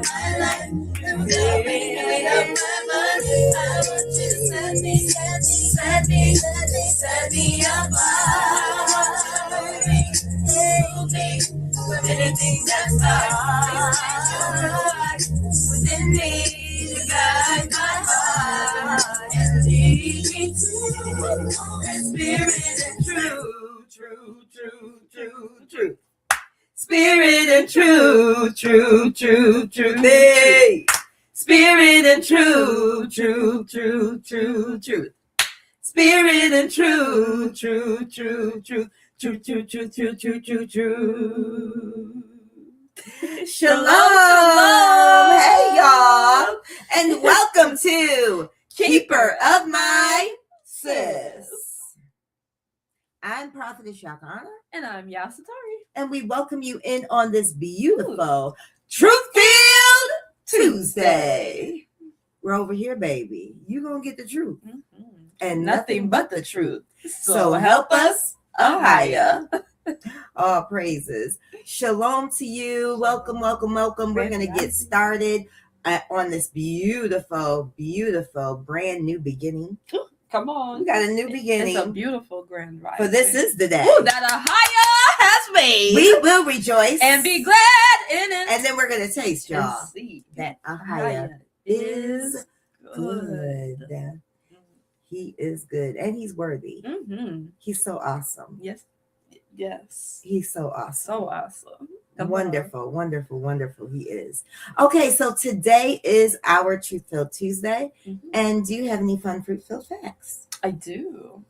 my life. From the beginning of my life, I want you to set me apart. Hold me from anything that's dark. Please change your heart within me to guide my heart and lead me to that spirit and truth. Spirit and truth. Hey. Spirit and truth. Spirit and truth. Shalom. Hey, y'all. And welcome to Keeper of My Sis. I'm Prophetess Yahca'Anna. And I'm Yahudah. And we welcome you in on this beautiful Truth-Filled Tuesday. We're over here, baby. You're going to get the truth. Mm-hmm. And nothing but the truth. So help us, YAHUAH. All praises. Shalom to you. Welcome. We're going to get started on this beautiful brand new beginning. Come on. We got a new beginning. It's a beautiful grand rise. For this is the day that YAHUAH has made. We will rejoice and be glad in it. And then we're going to taste, y'all, and see that YAHUAH is good. He is good and he's worthy. Mm-hmm. He's so awesome. Yes. He's so awesome. So awesome. Wonderful. He is. Okay, so today is our Truth-Filled Tuesday. Mm-hmm. And do you have any fun fruit-filled facts? I do.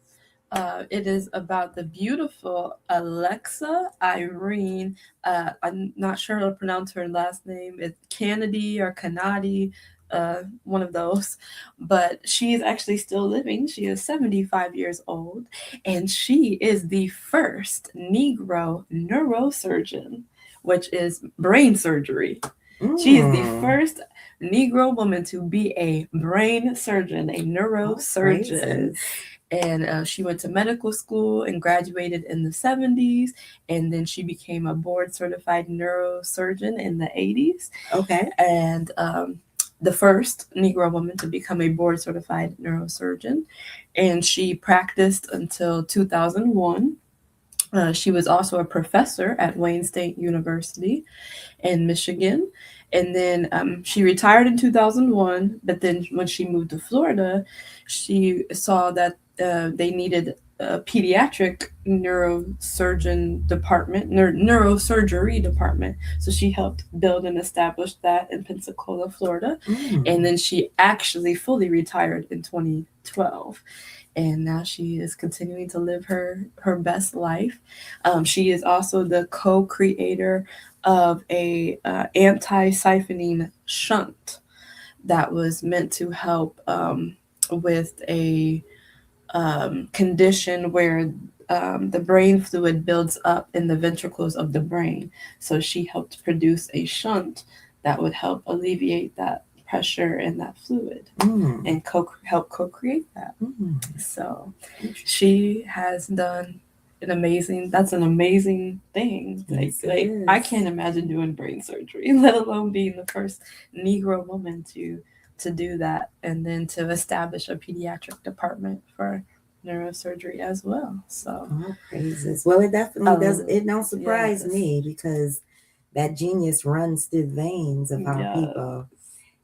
It is about the beautiful Alexa Irene. I'm not sure how to pronounce her last name. It's Kennedy or Kanadi. One of those, but she is actually still living. She is 75 years old, and she is the first Negro neurosurgeon, which is brain surgery. She is the first Negro woman to be a brain surgeon, a neurosurgeon. And she went to medical school and graduated in the 70s. And then she became a board certified neurosurgeon in the 80s. Okay. And the first Negro woman to become a board certified neurosurgeon. And she practiced until 2001. She was also a professor at Wayne State University in Michigan. And then she retired in 2001. But then when she moved to Florida, she saw that they needed a pediatric neurosurgery department. So she helped build and establish that in Pensacola, Florida. And then she actually fully retired in 2012. And now she is continuing to live her best life. She is also the co-creator of a anti-siphoning shunt that was meant to help with a condition where the brain fluid builds up in the ventricles of the brain. So she helped produce a shunt that would help alleviate that pressure and that fluid and help co-create that. So she has done an amazing thing. Like I can't imagine doing brain surgery, let alone being the first Negro woman to do that, and then to establish a pediatric department for neurosurgery as well. So all praises. Well, it definitely does. It don't surprise me because that genius runs through the veins of our people.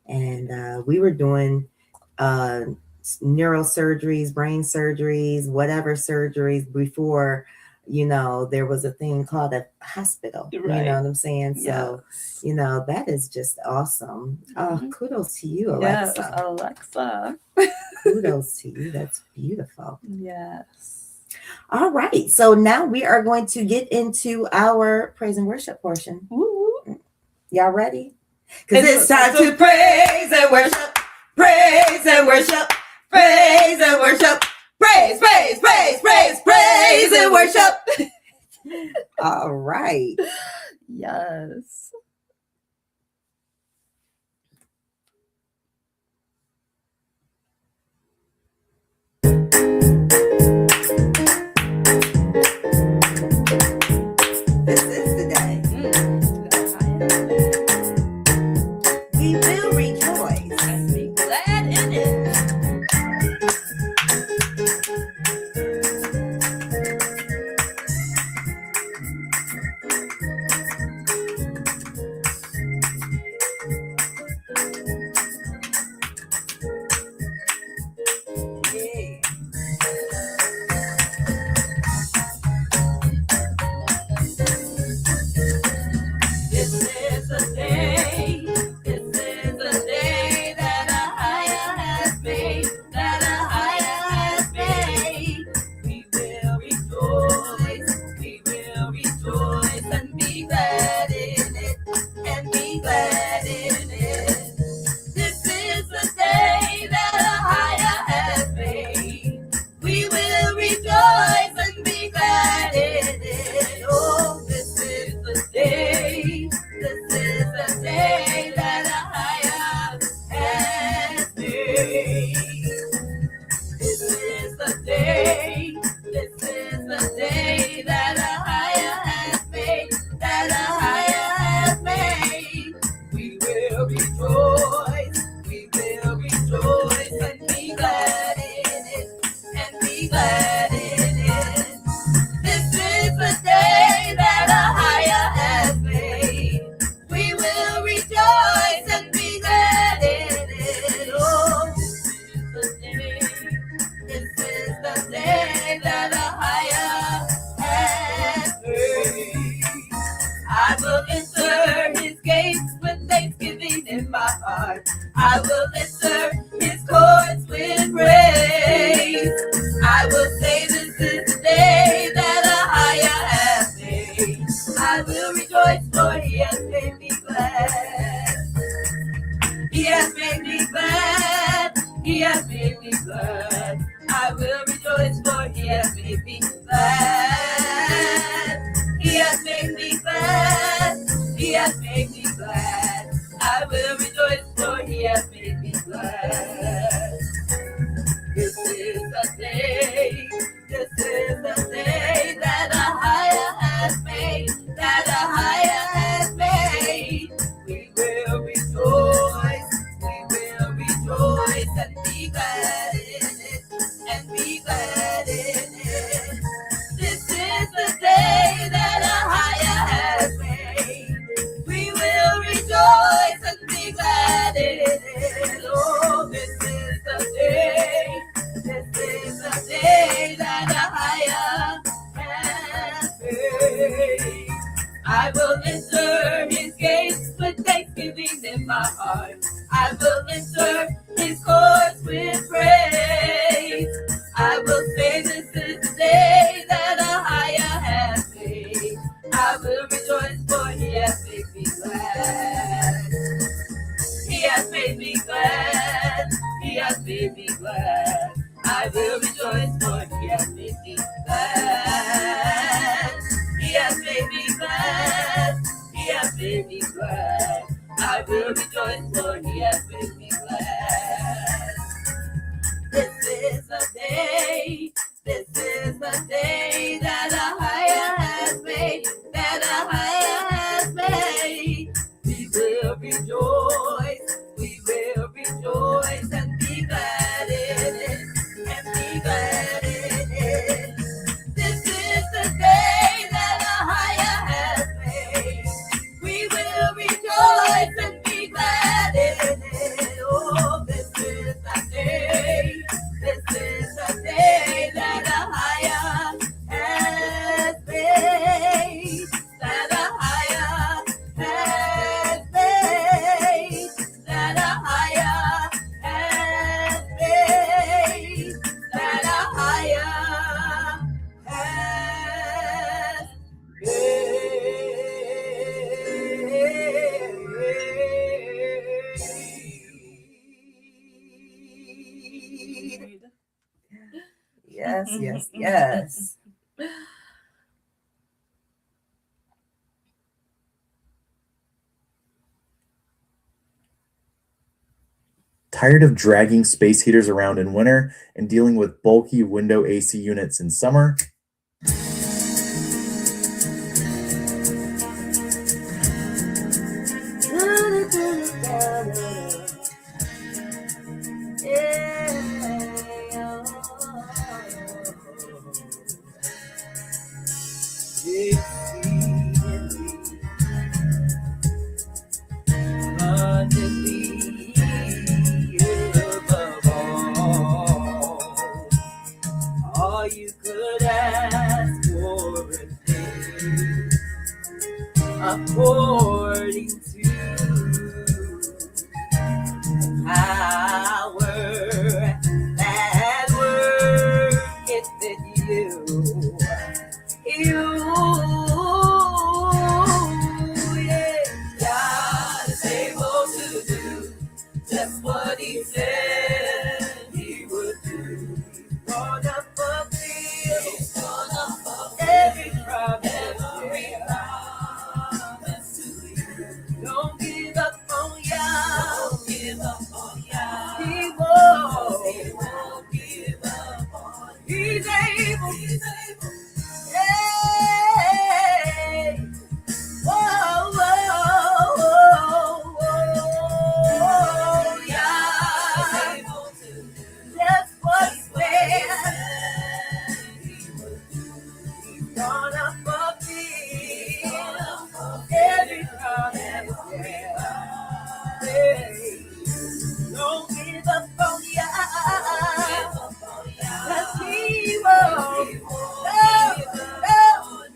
And we were doing neurosurgeries, brain surgeries, whatever surgeries before, there was a thing called a hospital. Right. You know what I'm saying? So, that is just awesome. Kudos to you, Alexa. Yes, Alexa. Kudos to you. That's beautiful. Yes. All right. So now we are going to get into our praise and worship portion. Woo. Y'all ready? Because it's time to praise and worship. Praise and worship. Praise and worship. Praise and worship. All right. Yes. This is the day. will rejoice. We will rejoice and be glad in it. And be glad in it. This is the day that YAHUAH has made. We will rejoice and be glad in it. Oh, this is the day that YAHUAH has made. I will enter his gates with thanksgiving in my heart. I will enter his courts with praise. I will say this is the day that YAHUAH has made. I will rejoice, for he has made me glad. He has made me glad. He has made me glad. I will rejoice, for he has made me glad. He has made me glad. He has made me glad. I will rejoice, for he has made me glad. This is the day. This is the day that YAHUAH has made. That YAHUAH has made. We will rejoice. We will rejoice and be glad in it. And be glad in it. This is the day that YAHUAH has made. We will rejoice and be glad in it. Oh, this is the day. This is the day that YAHUAH has made. I will enter his gates with thanksgiving in my heart. I will enter his courts with praise. I will say this is the day that YAHUAH has made. I will rejoice, for he has made me glad. He has made me glad. He has made me glad. I will rejoice, for he has made me glad. He has made me glad. He has made me glad. I will rejoice, for he has made me glad. This is the day. This is the day that YAHUAH has made. That YAHUAH has made. We will rejoice. We will rejoice and be glad in it. And be glad in it. This is the day that YAHUAH has made. We will rejoice and be glad in it. Oh, this is the day. This is the day that YAHUAH has made. That YAHUAH has made. That YAHUAH has made. That YAHUAH has made. Yes, yes, yes. Tired of dragging space heaters around in winter and dealing with bulky window AC units in summer? All you could ask for a day, according to power that worketh in you. Yeah, God is able to do just what he said he would do. Gonna fulfill every promise to you. Don't give up on Yah. He won't give up on you. He's able. Hey. Whoa, whoa, whoa, whoa. Don't give up on ya. 'Cause he won't. No,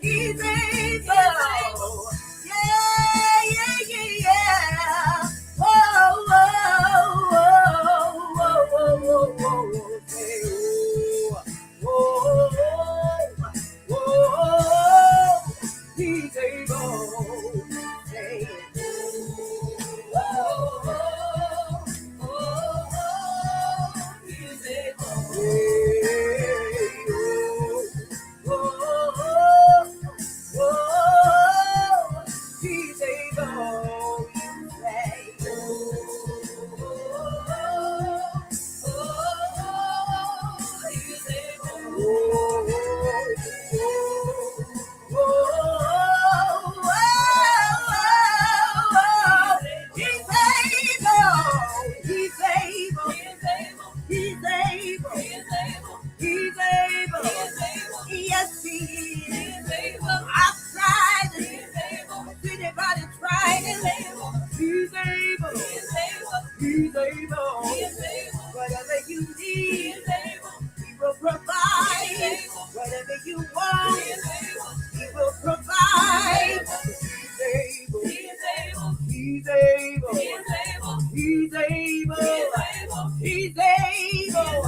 he's able. Yeah, yeah, yeah, yeah. Whoa, whoa, whoa, whoa, whoa, whoa, whoa, whoa, he's able. Say it. Yes, he is. I've tried it. Anybody tried it? He's able. He's able. Whatever you need, he will provide. Whatever you want, he will provide. He's able. He's able. He's able. He's able.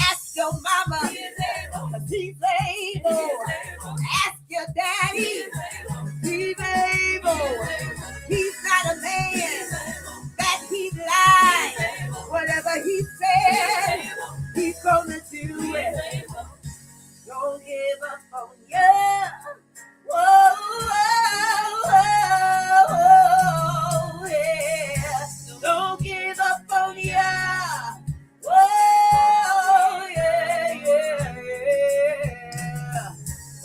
Ask your mama. He's able. Ask your daddy. He's able. He's not a man that he lied. Whatever he said, he's gonna do it. Don't give up on you. Whoa, whoa, whoa, yeah. Don't give up on you. Whoa, yeah, yeah, yeah.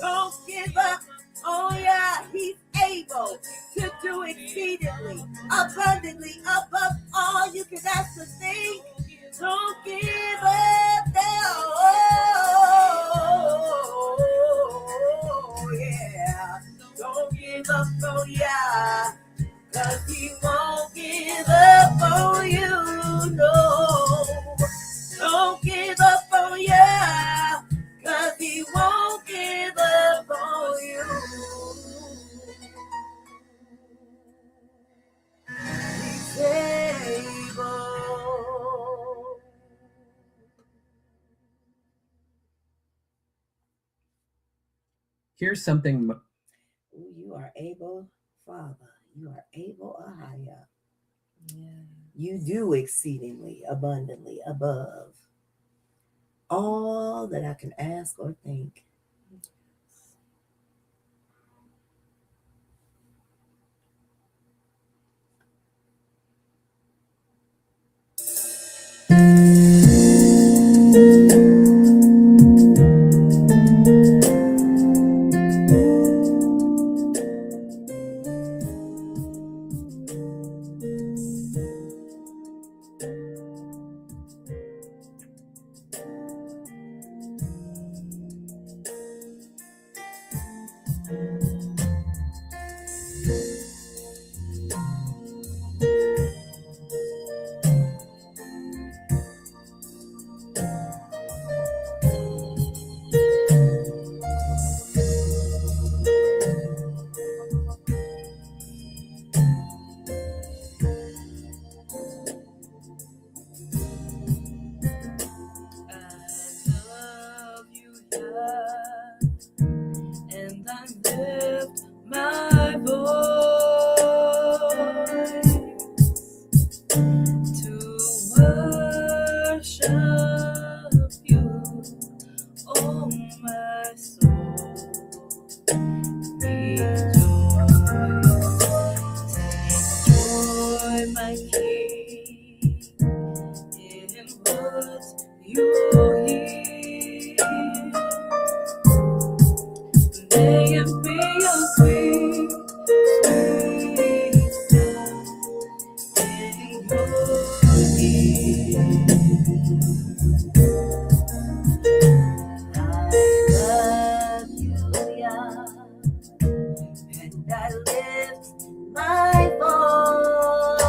Don't give up on ya. He's able to do exceedingly, abundantly, above all you can ask to think. Don't give up now. Oh, yeah. Don't give up on ya. 'Cause he won't give up on you. No. Don't give up on ya. 'Cause he won't give up on you. He's able. Here's something. You are able, Father. You are able, YAHUAH. Yeah. You do exceedingly, abundantly, above all that I can ask or think. And I lift my voice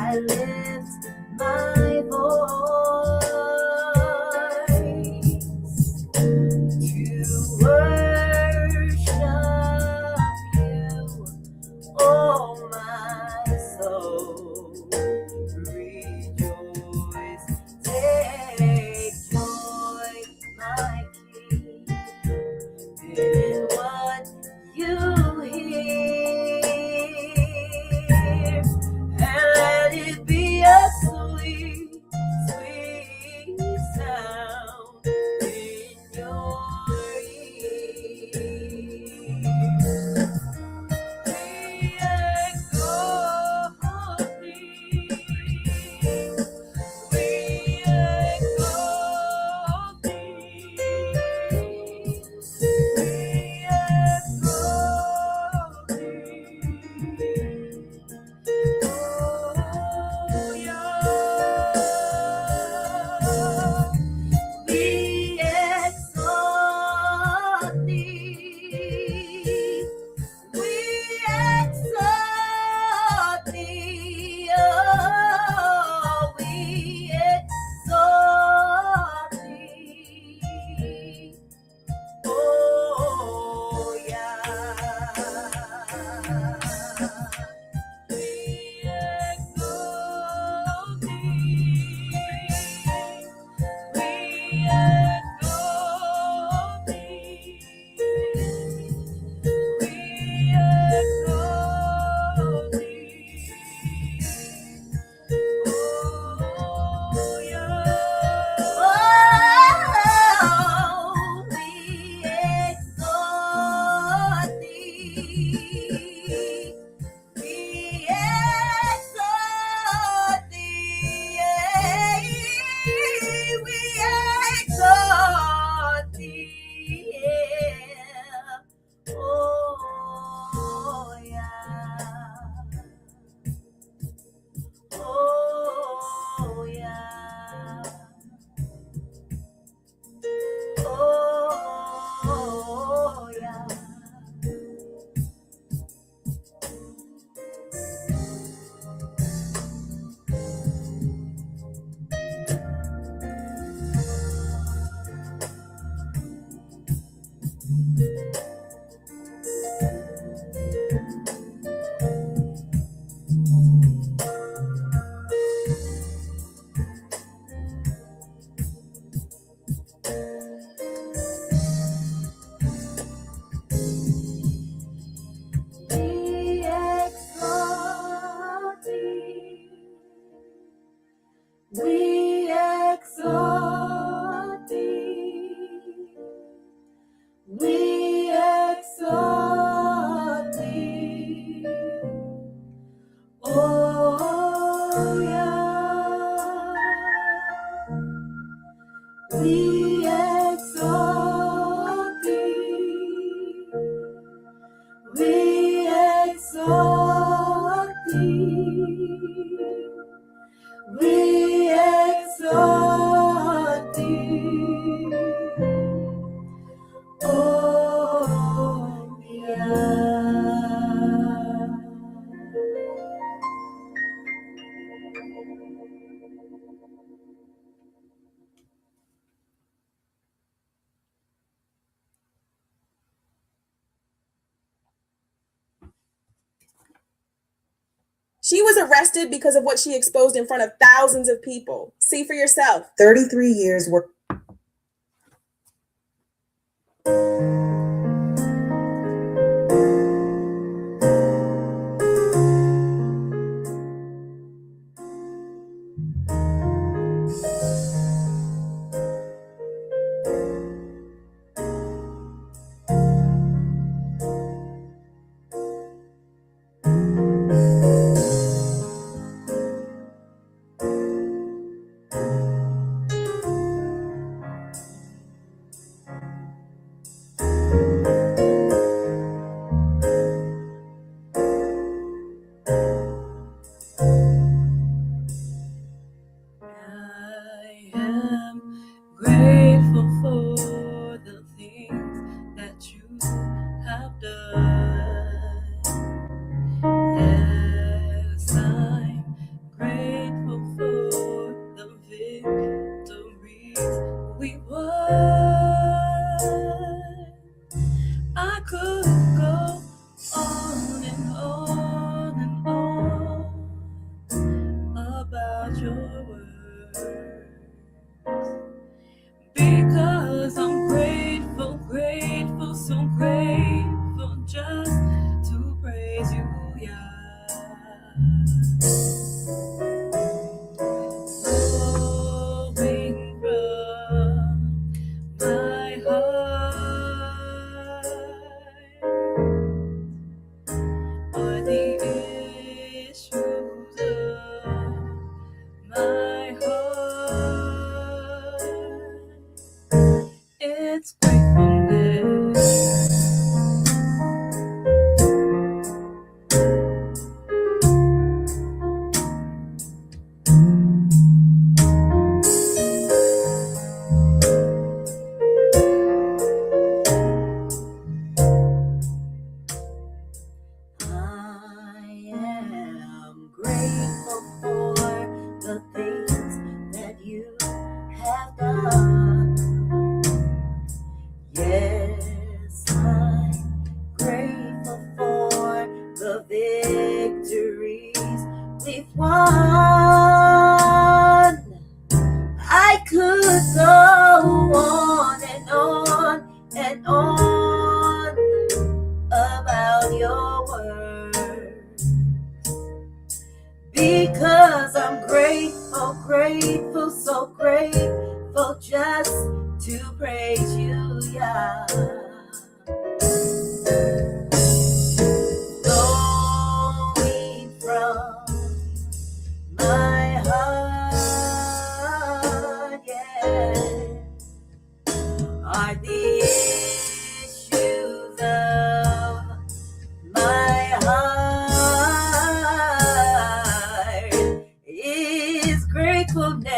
I lift my voice to worship you, oh my soul. Rejoice, take joy, my King, in what you hear, and let it be a sweet, sweet sound in your ear. We exalt thee. We exalt thee. We exalt thee. Oh, Yah. We exalt thee. We exalt thee. Oh, we exalt thee. Oh, yeah. We exalt thee. We exalt thee. We exalt thee. Oh, yeah. Oh, we exalt thee. We exalt thee. We exalt thee. Oh, yeah. Oh, yeah. Oh, yeah. We exalt thee. We exalt thee. We exalt thee. Oh, yeah. We exalt thee. We exalt thee. We exalt thee. Oh, yeah. She was arrested because of what she exposed in front of thousands of people. See for yourself. 33 years work. about your words, because I'm grateful, grateful, so grateful just to praise you, Yah. Flowing from my heart are the issues of my heart. It's gratefulness. I am grateful for the things that you have done. Yes, I'm grateful for the victories we've won. I could go on and on and on about your word, because I'm grateful, grateful, so grateful just to praise you, Yah. Flowing from my heart, yeah, are the issues of my heart is gratefulness.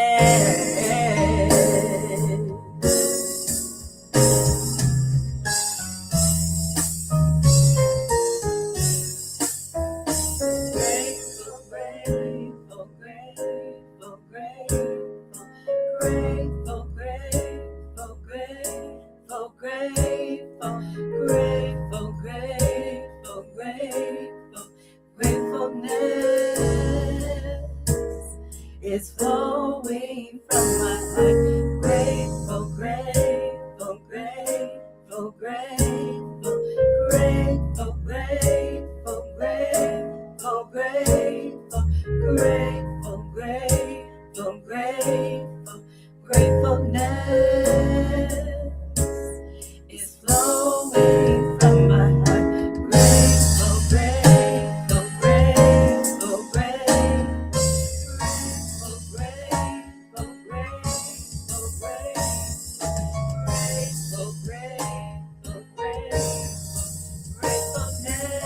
Grateful, grateful, grateful, grateful, grateful, grateful, grateful, grateful, grateful, grateful, gratefulness is flowing from my heart. Grateful, grateful, grateful, grateful, grateful, grateful, grateful, grateful, grateful, grateful, grateful, gratefulness is flowing from my heart. Grateful, grateful, grateful, grateful, grateful, grateful, grateful, grateful, gratefulness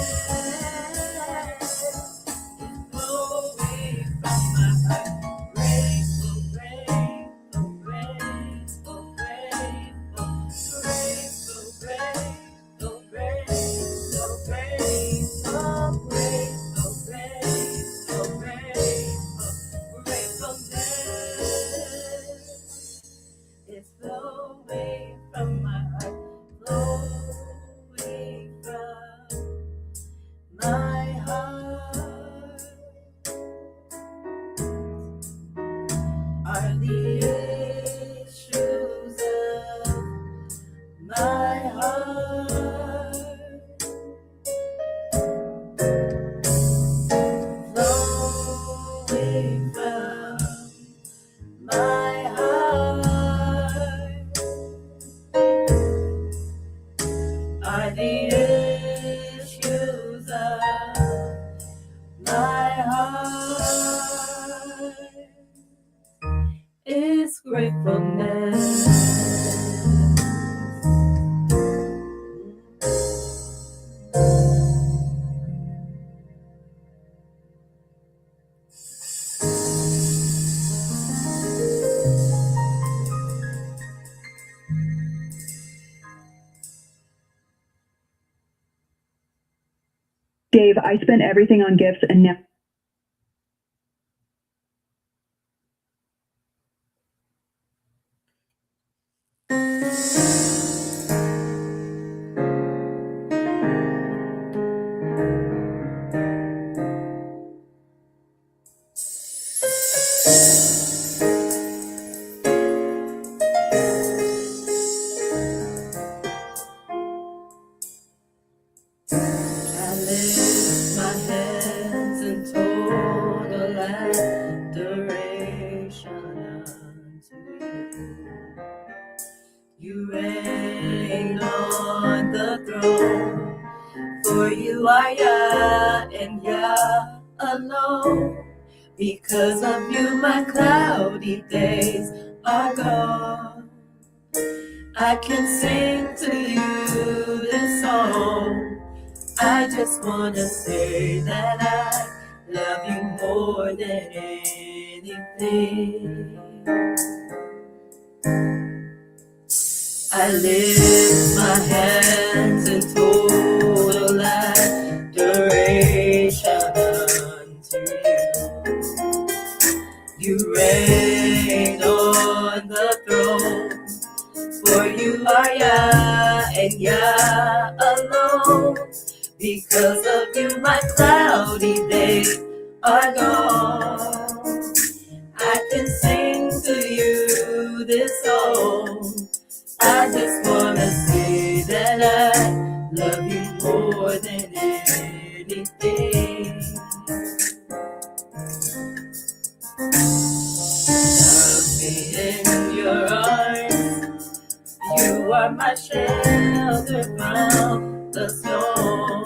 is flowing from my heart. Grateful, grateful, grateful, grateful, grateful, grateful, grateful, grateful, grateful, grateful, gratefulness is flowing from my heart, flowing from my heart are the issues of my heart, flowing from my heart are the issues of my heart is gratefulness. Dave, I spent everything on gifts and now. I lift my hands in total adoration unto you. You reign on the throne, for you are Yah and Yah alone. Because of you, my cloudy days are gone. I can sing to you this song. I just want to say that I love you more than anything. I lift my hands in total adoration unto you. You reign on the throne, for you are Yah and Yah alone. Because of you, my cloudy days are gone. I can sing to you this song. I just wanna say that I love you more than anything. Love me in your arms. You are my shelter from the storm.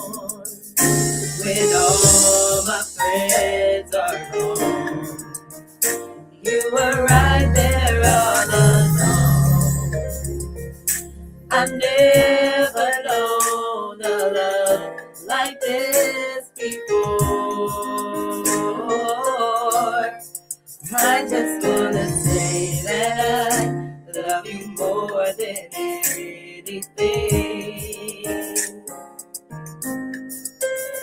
When all my friends are gone, you were right there all along. I've never known a love like this before. I just wanna say that I love you more than anything.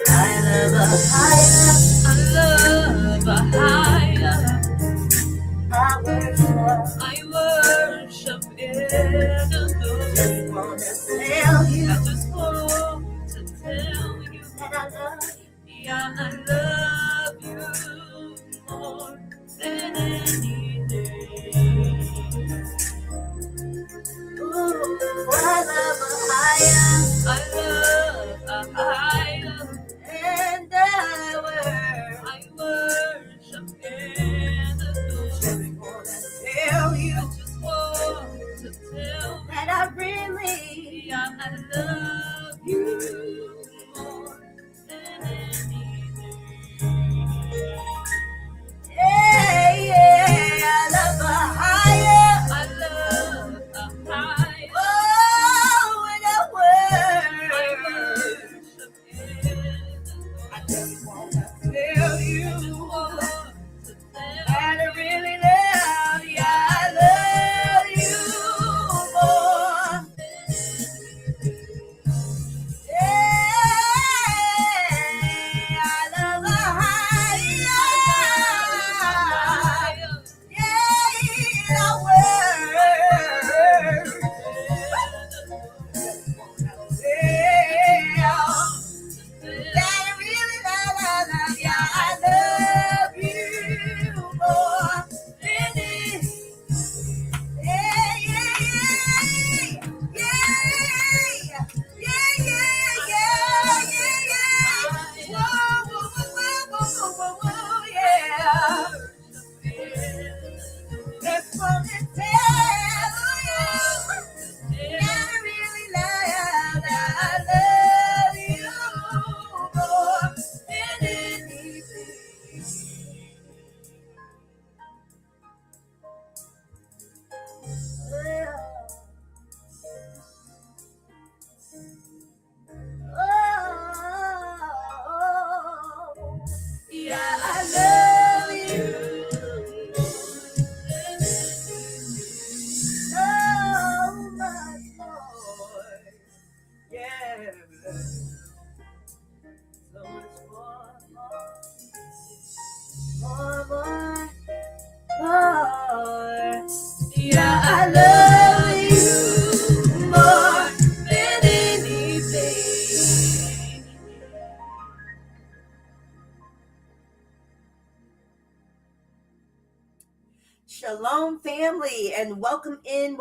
I love a higher, I love a higher. I worship in the Lord. Just wanna tell you, I just want to tell you that I love you. Yeah, I love you more than anything. Ooh, I love a higher, I love a higher, and I worship in the Lord. Just wanna tell you, I just want to tell you Shalom, family, and welcome in.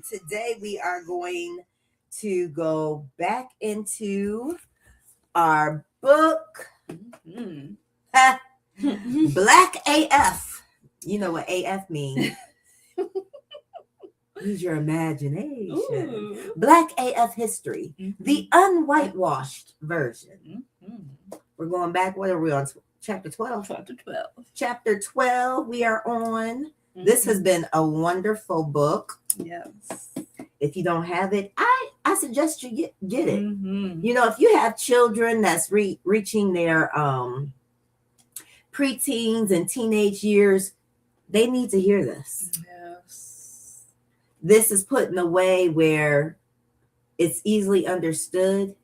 Today we are going to go back into our book, Black AF. You know what AF means. Use your imagination. Ooh. Black AF history, the un-whitewashed version. We're going back. What are we on? Chapter 12. Chapter 12 we are on. This has been a wonderful book. Yes. If you don't have it, I suggest you get it. You know, if you have children that's reaching their preteens and teenage years, they need to hear this. Yes. This is put in a way where it's easily understood,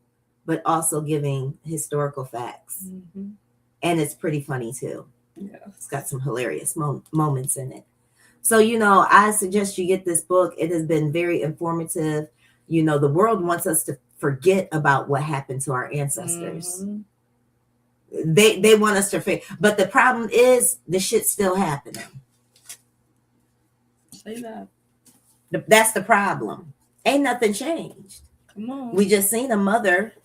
but also giving historical facts. And it's pretty funny too. Yeah. It's got some hilarious moments in it. So, you know, I suggest you get this book. It has been very informative. You know, the world wants us to forget about what happened to our ancestors. They want us to forget. But the problem is the shit's still happening. Say that. That's the problem. Ain't nothing changed. Come on. We just seen a mother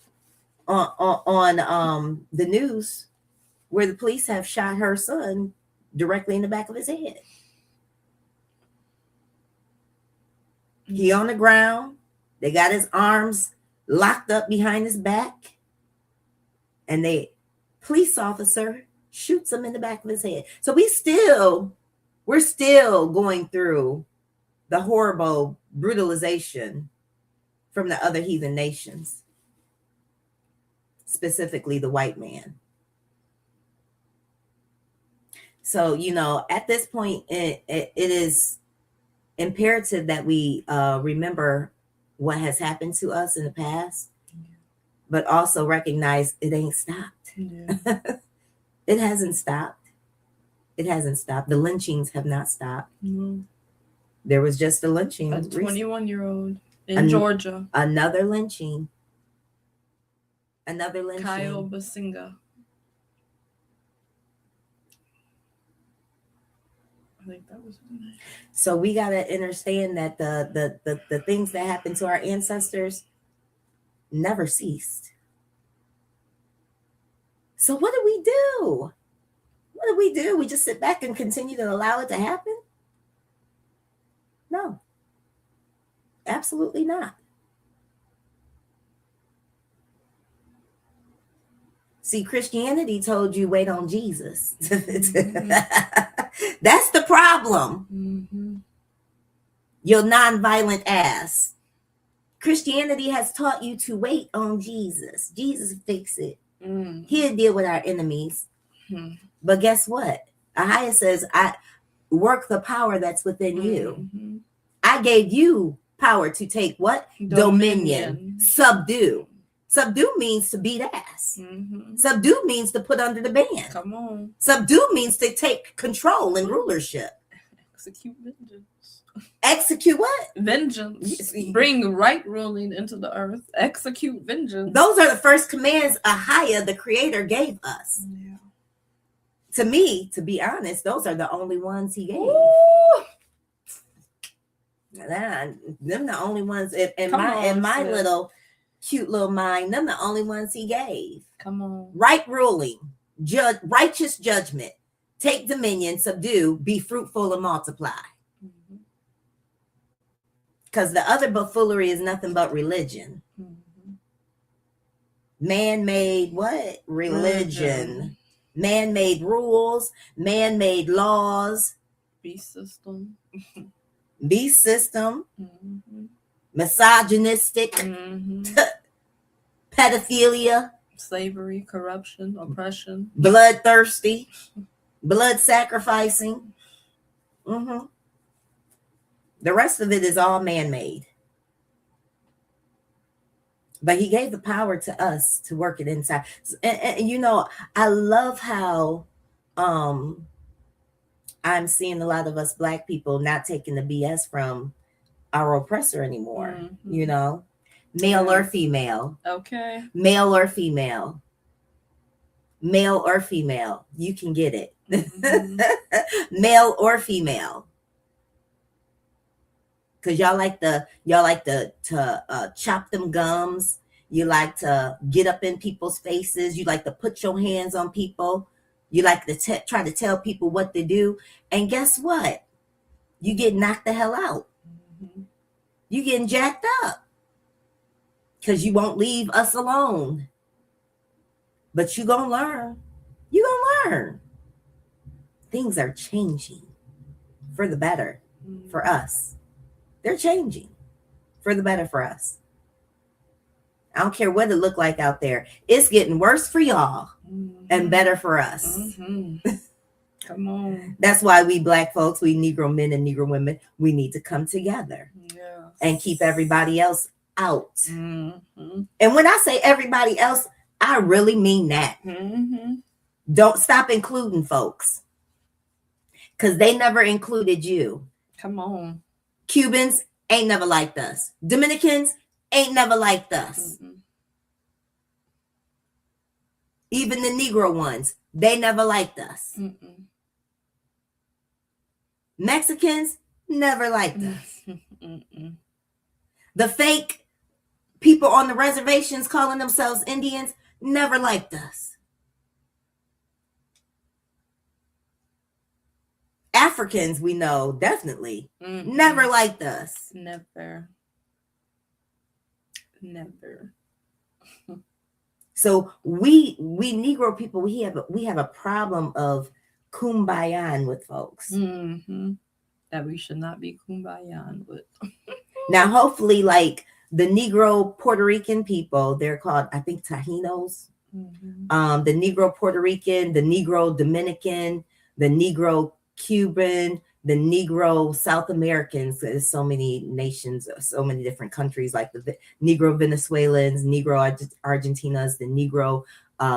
on the news where the police have shot her son directly in the back of his head. He on the ground. They got his arms locked up behind his back. And the police officer shoots him in the back of his head. So we're still going through the horrible brutalization from the other heathen nations, specifically the white man. So, you know, at this point, it is imperative that we remember what has happened to us in the past, but also recognize it ain't stopped. Yeah. It hasn't stopped. It hasn't stopped. The lynchings have not stopped. There was just a lynching. A 21-year-old in Georgia. Another lynching. Kyle Basinga. I think that was his name. So we got to understand that the things that happened to our ancestors never ceased. So what do we do? What do we do? We just sit back and continue to allow it to happen? No, absolutely not. See, Christianity told you wait on Jesus. That's the problem. Your nonviolent ass. Christianity has taught you to wait on Jesus. Jesus fix it. He'll deal with our enemies. But guess what? Ahia says, I work the power that's within you. I gave you power to take what? Dominion. Subdue. Subdue means to beat ass. Subdue means to put under the ban. Come on. Subdue means to take control and rulership. Execute vengeance. Execute what? Vengeance. Bring right ruling into the earth. Execute vengeance. Those are the first commands Ahia, the creator, gave us. Yeah. To me, to be honest, those are the only ones he gave. Them the only ones in my little cute little mind. Them the only ones he gave. Come on. Right ruling, righteous judgment, take dominion, subdue, be fruitful and multiply. Because the other buffoonery is nothing but religion. Man-made what? Religion. Man-made rules, man-made laws. Beast system. Misogynistic. Pedophilia. Slavery, corruption, oppression. Bloodthirsty. Blood sacrificing. The rest of it is all man-made. But he gave the power to us to work it inside. And you know, I love how I'm seeing a lot of us Black people not taking the BS from our oppressor anymore. You know, male or female. Okay. Male or female. male or female. You can get it. Mhm. Male or female. Cause y'all like to chop them gums. You like to get up in people's faces. You like to put your hands on people. You like to try to tell people what to do. And guess what? You get knocked the hell out. Mhm. You getting jacked up. Cause you won't leave us alone. But you gonna learn. You gonna learn. Things are changing for the better for us. They're changing for the better for us. I don't care what it look like out there. It's getting worse for y'all and better for us. Mhm. Come on. That's why we Black folks, we Negro men and Negro women, we need to come together and keep everybody else out. Mm-hmm. And when I say everybody else, I really mean that. Mm-hmm. Don't stop including folks, because they never included you. Come on. Cubans ain't never liked us. Dominicans ain't never liked us. Mm-mm. Even the Negro ones, they never liked us. Mm-mm. Mexicans never liked us. Mm-mm. The fake people on the reservations calling themselves Indians never liked us. Africans, we know, definitely never liked us. Never. Never. So we Negro people, we have a problem of kumbayan with folks. Mm-hmm. That we should not be kumbayan with. Now, hopefully, like the Negro Puerto Rican people, they're called, I think, Tajinos. Mm-hmm. The Negro Puerto Rican, the Negro Dominican, the Negro Cuban, the Negro South Americans. There's so many nations, so many different countries, like the Negro Venezuelans, Negro Argentinas, the Negro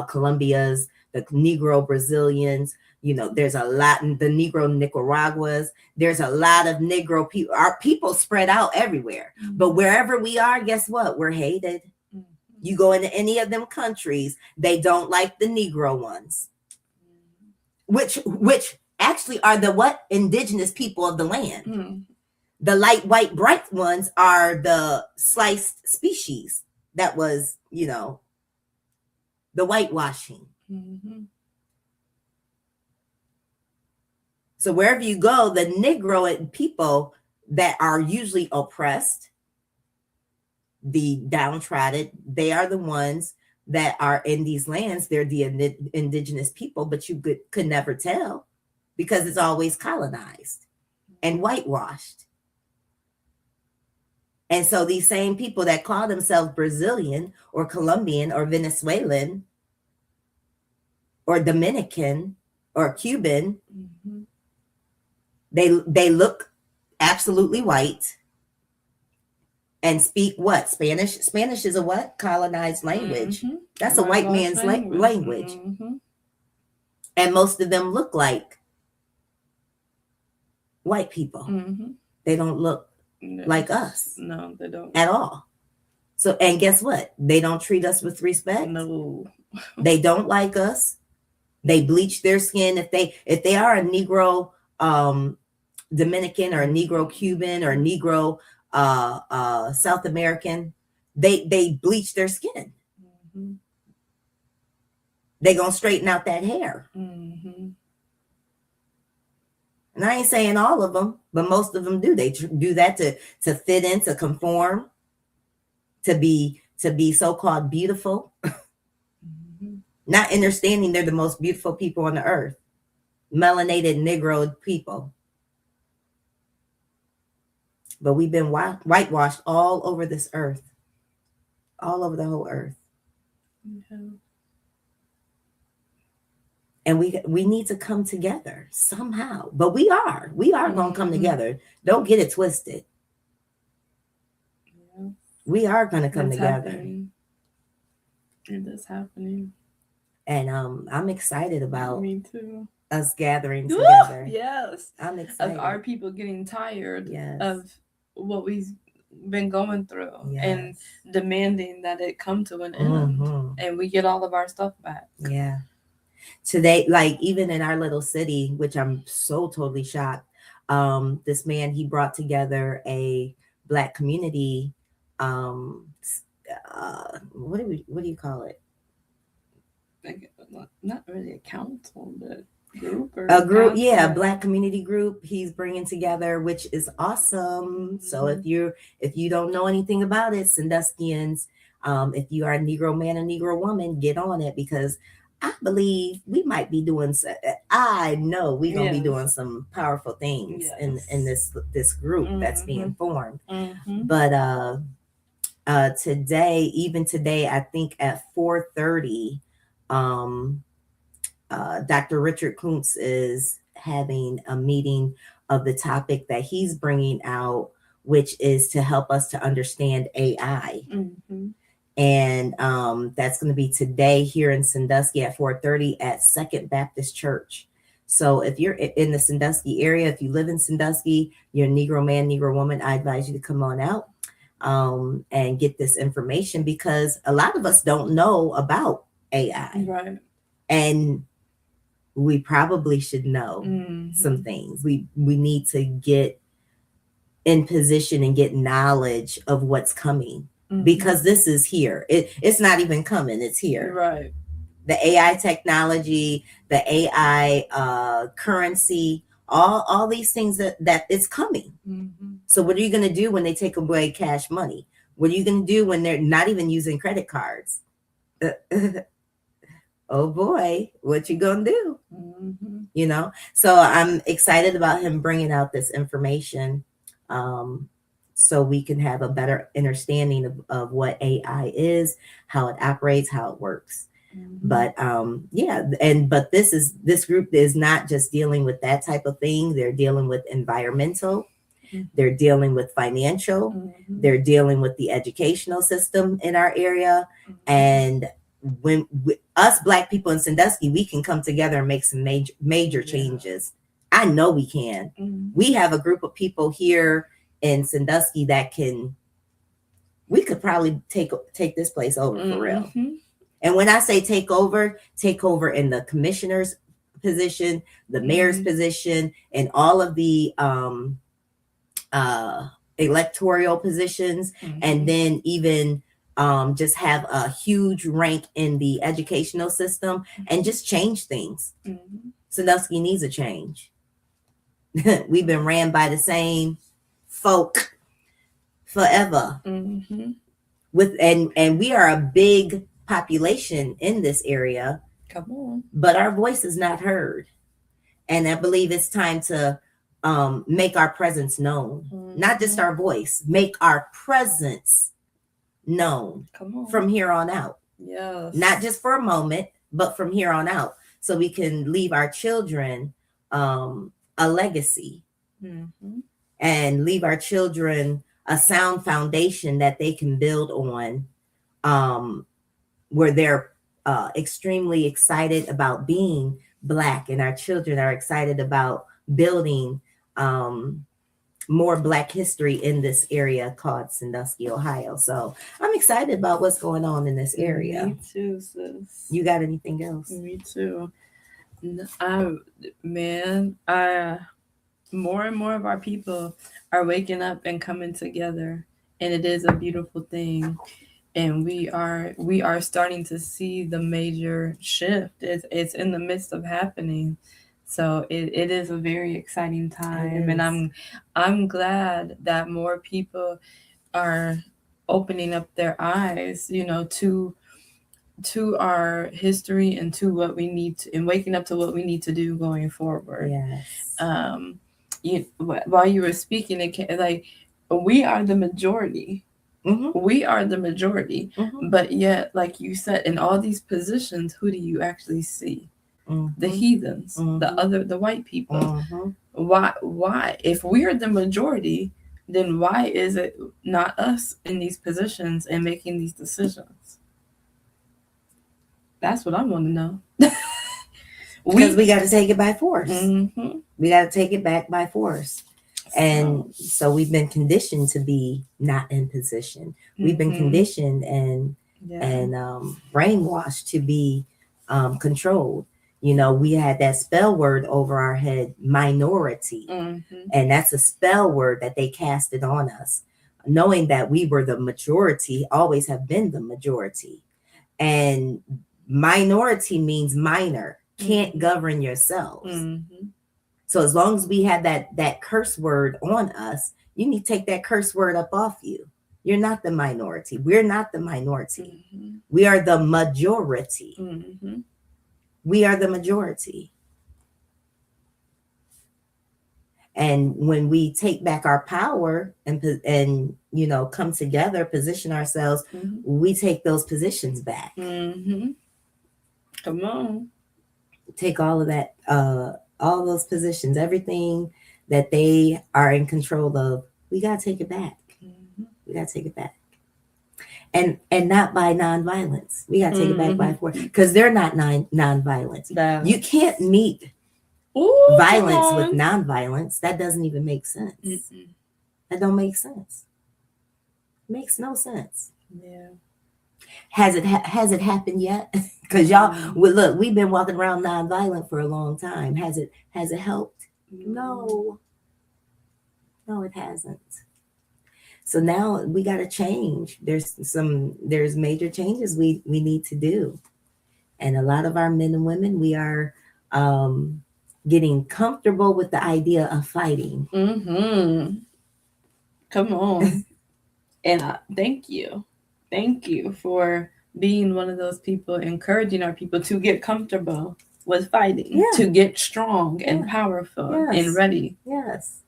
Colombias, the Negro Brazilians. You know, there's a lot in the Negro Nicaraguas. There's a lot of Negro people. Our people spread out everywhere. Mm-hmm. But wherever we are, guess what? We're hated. Mm-hmm. You go into any of them countries, they don't like the Negro ones, which actually are the what? Indigenous people of the land. Mm-hmm. The light, white, bright ones are the sliced species. That was, you know, the whitewashing. Mm-hmm. So wherever you go, the Negro people that are usually oppressed, the downtrodden, they are the ones that are in these lands. They're the indigenous people, but you could never tell because it's always colonized and whitewashed. And so these same people that call themselves Brazilian or Colombian or Venezuelan or Dominican or Cuban, Mm-hmm. they look absolutely white and speak what? Spanish? Spanish is a what? Colonized language. Mm-hmm. That's a white man's language. Mm-hmm. And most of them look like white people. Mm-hmm. They don't look No. like us. No, they don't. At all. So, and guess what? They don't treat us with respect. No. They don't like us. They bleach their skin. If they are a Negro Dominican or a Negro Cuban or a Negro South American, they bleach their skin. Mm-hmm. They gonna straighten out that hair. Mm-hmm. And I ain't saying all of them, but most of them do. They do that to fit in, to conform, to be so-called beautiful. Mm-hmm. Not understanding they're the most beautiful people on the earth. Melanated Negro people. But we've been whitewashed all over this earth. All over the whole earth. Mm-hmm. And we need to come together somehow. But we are going to come together. Don't get it twisted. Yeah. We are going to come It's together. happening. It is happening. And I'm excited about Me too. us gathering together. Yes. I'm excited. Of our people getting tired Yes. of what we've been going through and demanding that it come to an end Mhm. and we get all of our stuff back. Yeah. today, like even in our little city, which I'm so totally shocked, this man, he brought together a Black community. What do you call it? Not really a council, but group or a group, council, yeah, or- Black community group he's bringing together, which is awesome. So if you don't know anything about it, Sanduskyans, if you are a Negro man or Negro woman, get on it, because I believe we might be doing, I know we're gonna be doing some powerful things in this group that's being formed. But today, I think at 4:30, Dr. Richard Kuntz is having a meeting of the topic that he's bringing out, which is to help us to understand AI. And that's going to be today here in Sandusky at 4:30 at Second Baptist Church. So if you're in the Sandusky area, if you live in Sandusky, you're a Negro man, Negro woman, I advise you to come on out and get this information, because a lot of us don't know about AI. Right. And we probably should know some things. We need to get in position and get knowledge of what's coming, because this is here. It's not even coming, it's here. Right. The AI technology, the AI currency, all these things that it's coming. So what are you going to do when they take away cash money? What are you going to do when they're not even using credit cards? Oh boy, what you gonna do? You know, so I'm excited about him bringing out this information, so we can have a better understanding of what AI is, how it operates, how it works. But but this group is not just dealing with that type of thing. They're dealing with environmental, they're dealing with financial, they're dealing with the educational system in our area. And when us Black people in Sandusky, we can come together and make some major changes. I know we can. We have a group of people here in Sandusky that we could probably take this place over for real. And when I say take over in the commissioner's position, the mayor's position, and all of the electoral positions, and then even just have a huge rank in the educational system, and just change things. Sandusky needs a change. We've been ran by the same folk forever. And we are a big population in this area. Come on. But our voice is not heard. And I believe it's time to make our presence known. Not just our voice, make our presence known from here on out. Yes. Not just for a moment, but from here on out, so we can leave our children a legacy, and leave our children a sound foundation that they can build on, where they're extremely excited about being Black, and our children are excited about building more Black history in this area called Sandusky, Ohio. So I'm excited about what's going on in this area. Me too, sis. You got anything else? Me too. More and more of our people are waking up and coming together, and it is a beautiful thing. And we are starting to see the major shift. It's in the midst of happening. So it is a very exciting time, and I'm glad that more people are opening up their eyes, to our history and to what we need to, and waking up to what we need to do going forward. Yes. While you were speaking, we are the majority. We are the majority, but yet, like you said, in all these positions, who do you actually see? The heathens, the white people. Why? If we are the majority, then why is it not us in these positions and making these decisions? That's what I want to know. Because we got to take it by force. We got to take it back by force. And so we've been conditioned to be not in position. We've been conditioned and brainwashed to be controlled. You know, we had that spell word over our head, minority. Mm-hmm. And that's a spell word that they casted on us, knowing that we were the majority, always have been the majority. And minority means minor, can't govern yourselves. Mm-hmm. So as long as we have that curse word on us, you need to take that curse word up off you. You're not the minority. We're not the minority. Mm-hmm. We are the majority. Mm-hmm. We are the majority. And when we take back our power and you know, come together, position ourselves, Mm-hmm. we take those positions back. Mm-hmm. Come on. Take all of that, all those positions, everything that they are in control of, we gotta take it back. Mm-hmm. We gotta take it back. And not by nonviolence. We gotta take it back by force. Because they're not nonviolence. You can't meet violence with nonviolence. That doesn't even make sense. Mm-mm. That don't make sense. Makes no sense. Yeah. Has it happened yet? Because y'all, look, we've been walking around nonviolent for a long time. Has it helped? No, it hasn't. So now we got to change. There's major changes we need to do, and a lot of our men and women, we are getting comfortable with the idea of fighting. Mm-hmm. Come on. And thank you for being one of those people, encouraging our people to get comfortable with fighting, to get strong and powerful and ready. Yes.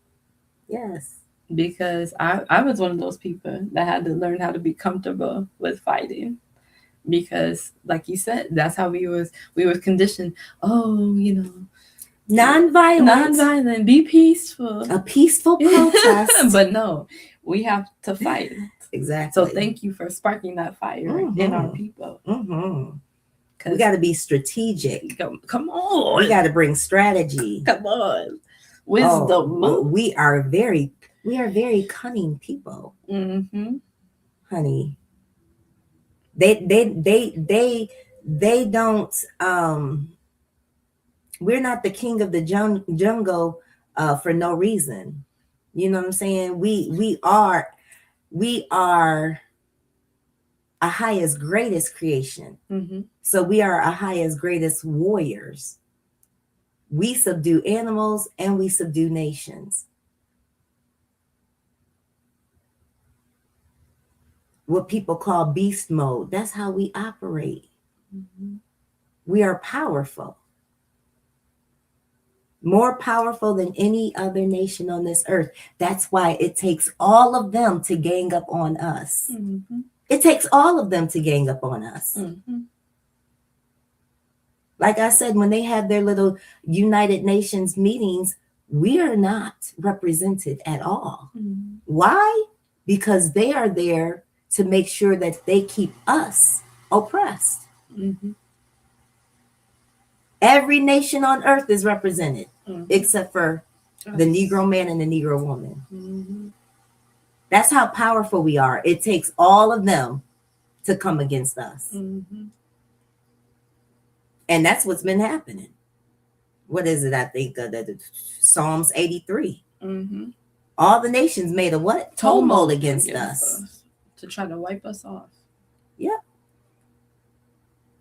Because I was one of those people that had to learn how to be comfortable with fighting. Because, like you said, that's how we was conditioned. Oh, you know, non-violent, be peaceful, a peaceful protest. But no, we have to fight. Exactly. So thank you for sparking that fire in our people. We got to be strategic. Come on. We got to bring strategy. Come on. Wisdom. We are very cunning people. Mm-hmm. Honey. They don't we're not the king of the jungle for no reason. You know what I'm saying? We are a highest, greatest creation. Mm-hmm. So we are a highest, greatest warriors. We subdue animals and we subdue nations. What people call beast mode. That's how we operate. Mm-hmm. We are powerful. More powerful than any other nation on this earth. That's why it takes all of them to gang up on us. Mm-hmm. It takes all of them to gang up on us. Mm-hmm. Like I said, when they have their little United Nations meetings, we are not represented at all. Mm-hmm. Why? Because they are there to make sure that they keep us oppressed. Mm-hmm. Every nation on earth is represented, except for the Negro man and the Negro woman. Mm-hmm. That's how powerful we are. It takes all of them to come against us. Mm-hmm. And that's what's been happening. What is it? I think Psalms 83. Mm-hmm. All the nations made a what? Tumult against us. To try to wipe us off. Yep.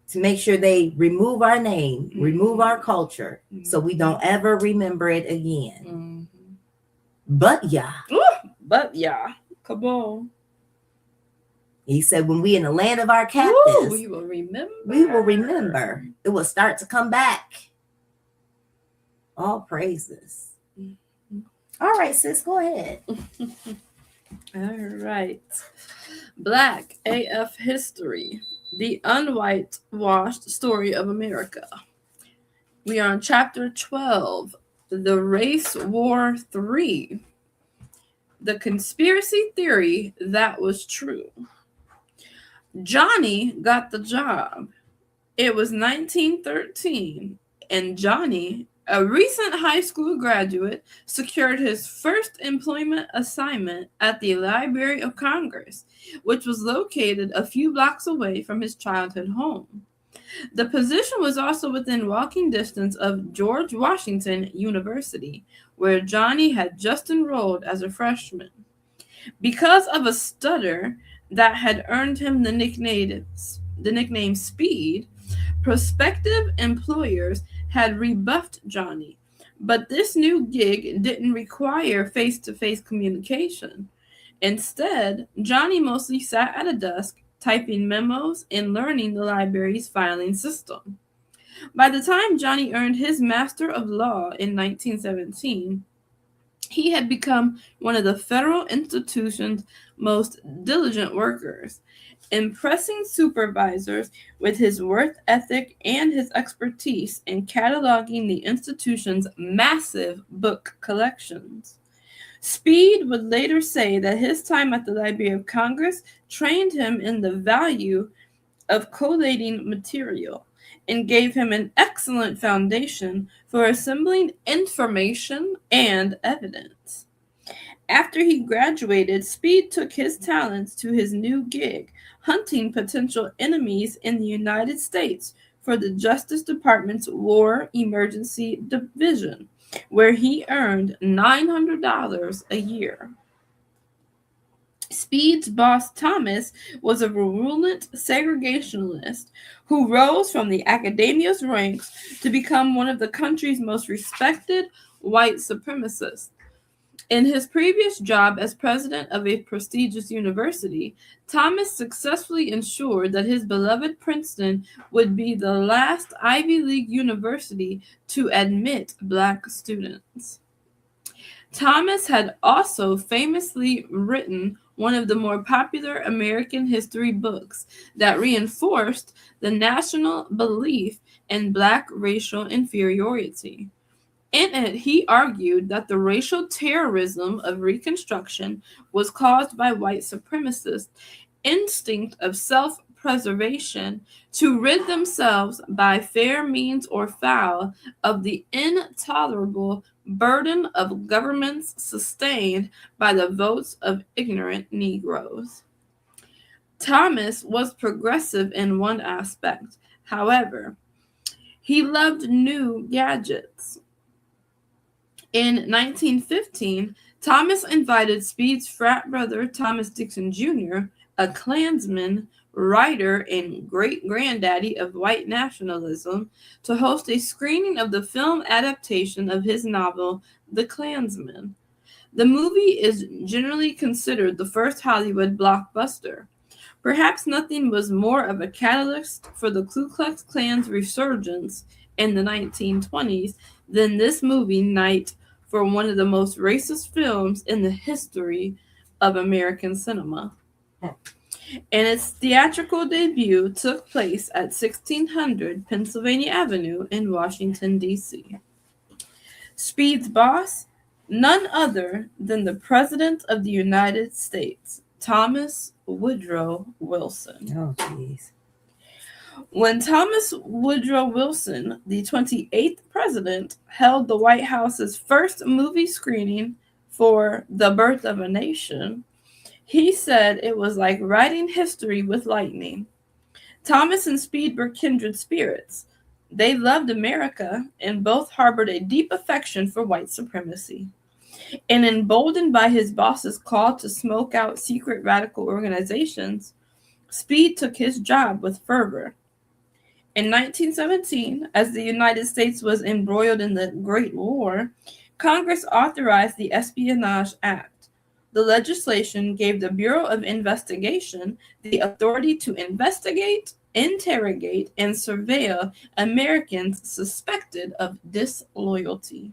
To make sure they remove our name, remove our culture, so we don't ever remember it again. Mm-hmm. But yeah. Come on. He said, when we in the land of our captives, we will remember. We will remember. It will start to come back. All praises. Mm-hmm. All right, sis, go ahead. All right. Black AF History. The Un-Whitewashed Story of America. We are on chapter 12, The Race War 3. The conspiracy theory that was true. Johnny got the job. It was 1913, and Johnny, a recent high school graduate, secured his first employment assignment at the Library of Congress, which was located a few blocks away from his childhood home. The position was also within walking distance of George Washington University, where Johnny had just enrolled as a freshman. Because of a stutter that had earned him the nickname Speed, prospective employers had rebuffed Johnny, but this new gig didn't require face-to-face communication. Instead, Johnny mostly sat at a desk, typing memos and learning the library's filing system. By the time Johnny earned his Master of Law in 1917, he had become one of the federal institution's most diligent workers, impressing supervisors with his work ethic and his expertise in cataloging the institution's massive book collections. Speed would later say that his time at the Library of Congress trained him in the value of collating material and gave him an excellent foundation for assembling information and evidence. After he graduated, Speed took his talents to his new gig, hunting potential enemies in the United States for the Justice Department's War Emergency Division, where he earned $900 a year. Speed's boss, Thomas, was a virulent segregationist who rose from the academia's ranks to become one of the country's most respected white supremacists. In his previous job as president of a prestigious university, Thomas successfully ensured that his beloved Princeton would be the last Ivy League university to admit Black students. Thomas had also famously written one of the more popular American history books that reinforced the national belief in Black racial inferiority. In it, he argued that the racial terrorism of Reconstruction was caused by white supremacists' instinct of self-preservation to rid themselves by fair means or foul of the intolerable burden of governments sustained by the votes of ignorant Negroes. Thomas was progressive in one aspect. However, he loved new gadgets. In 1915, Thomas invited Speed's frat brother, Thomas Dixon Jr., a Klansman, writer, and great-granddaddy of white nationalism, to host a screening of the film adaptation of his novel, The Klansman. The movie is generally considered the first Hollywood blockbuster. Perhaps nothing was more of a catalyst for the Ku Klux Klan's resurgence in the 1920s than this movie, Night, for one of the most racist films in the history of American cinema. And its theatrical debut took place at 1600 Pennsylvania Avenue in Washington, D.C. Speed's boss, none other than the President of the United States, Thomas Woodrow Wilson. Oh, jeez. When Thomas Woodrow Wilson, the 28th president, held the White House's first movie screening for The Birth of a Nation, he said it was like writing history with lightning. Thomas and Speed were kindred spirits. They loved America and both harbored a deep affection for white supremacy. And emboldened by his boss's call to smoke out secret radical organizations, Speed took his job with fervor. In 1917, as the United States was embroiled in the Great War, Congress authorized the Espionage Act. The legislation gave the Bureau of Investigation the authority to investigate, interrogate, and surveil Americans suspected of disloyalty.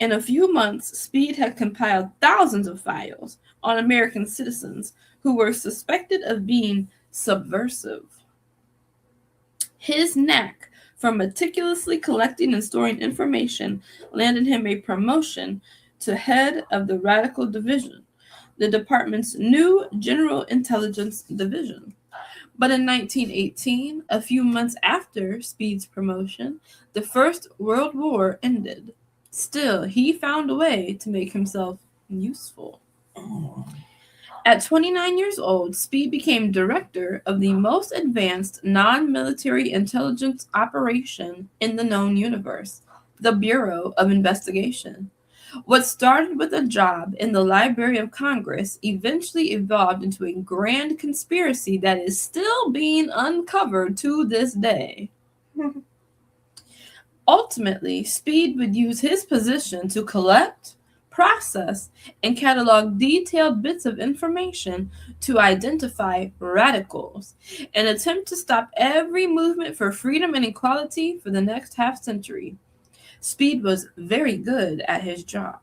In a few months, Speed had compiled thousands of files on American citizens who were suspected of being subversive. His knack for meticulously collecting and storing information landed him a promotion to head of the Radical Division, the department's new General Intelligence Division. But in 1918, a few months after Speed's promotion, the First World War ended. Still, he found a way to make himself useful. At 29 years old, Speed became director of the most advanced non-military intelligence operation in the known universe, the Bureau of Investigation. What started with a job in the Library of Congress eventually evolved into a grand conspiracy that is still being uncovered to this day. Ultimately, Speed would use his position to collect, process, and catalog detailed bits of information to identify radicals, an attempt to stop every movement for freedom and equality for the next half century. Speed was very good at his job.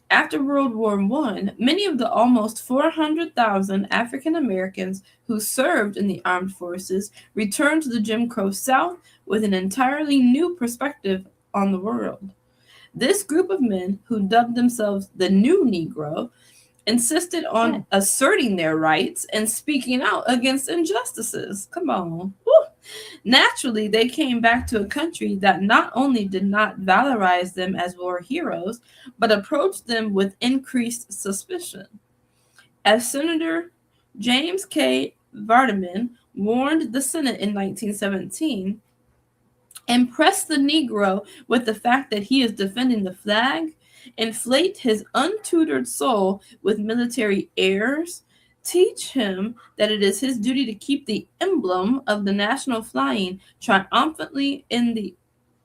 After World War I, many of the almost 400,000 African Americans who served in the armed forces returned to the Jim Crow South with an entirely new perspective on the world. This group of men, who dubbed themselves the New Negro, insisted on asserting their rights and speaking out against injustices. Come on. Woo. Naturally, they came back to a country that not only did not valorize them as war heroes, but approached them with increased suspicion. As Senator James K. Vardaman warned the Senate in 1917, impress the Negro with the fact that he is defending the flag, inflate his untutored soul with military airs, teach him that it is his duty to keep the emblem of the national flying triumphantly in the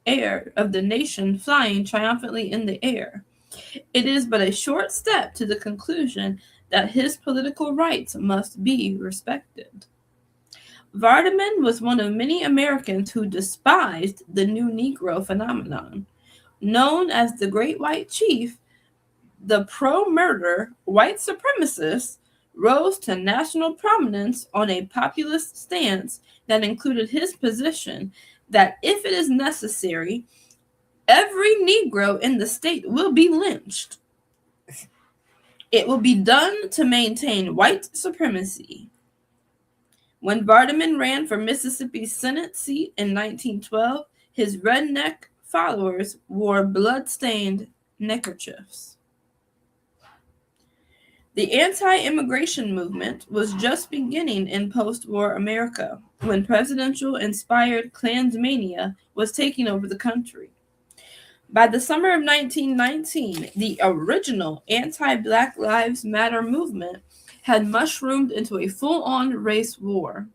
air, of the nation flying triumphantly in the air. It is but a short step to the conclusion that his political rights must be respected. Vardaman was one of many Americans who despised the New Negro phenomenon. Known as the Great White Chief, the pro-murder white supremacist rose to national prominence on a populist stance that included his position that if it is necessary, every Negro in the state will be lynched. It will be done to maintain white supremacy. When Vardaman ran for Mississippi's Senate seat in 1912, his redneck followers wore blood-stained neckerchiefs. The anti-immigration movement was just beginning in post-war America when presidential-inspired Klansmania was taking over the country. By the summer of 1919, the original anti-Black Lives Matter movement had mushroomed into a full-on race war.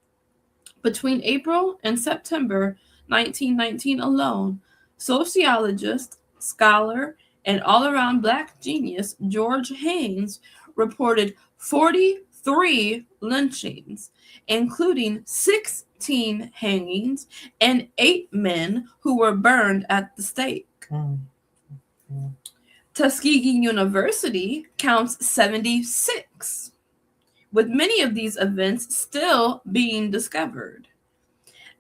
Between April and September 1919 alone, sociologist, scholar, and all-around Black genius George Haynes reported 43 lynchings, including 16 hangings and 8 men who were burned at the stake. Tuskegee University counts 76, with many of these events still being discovered.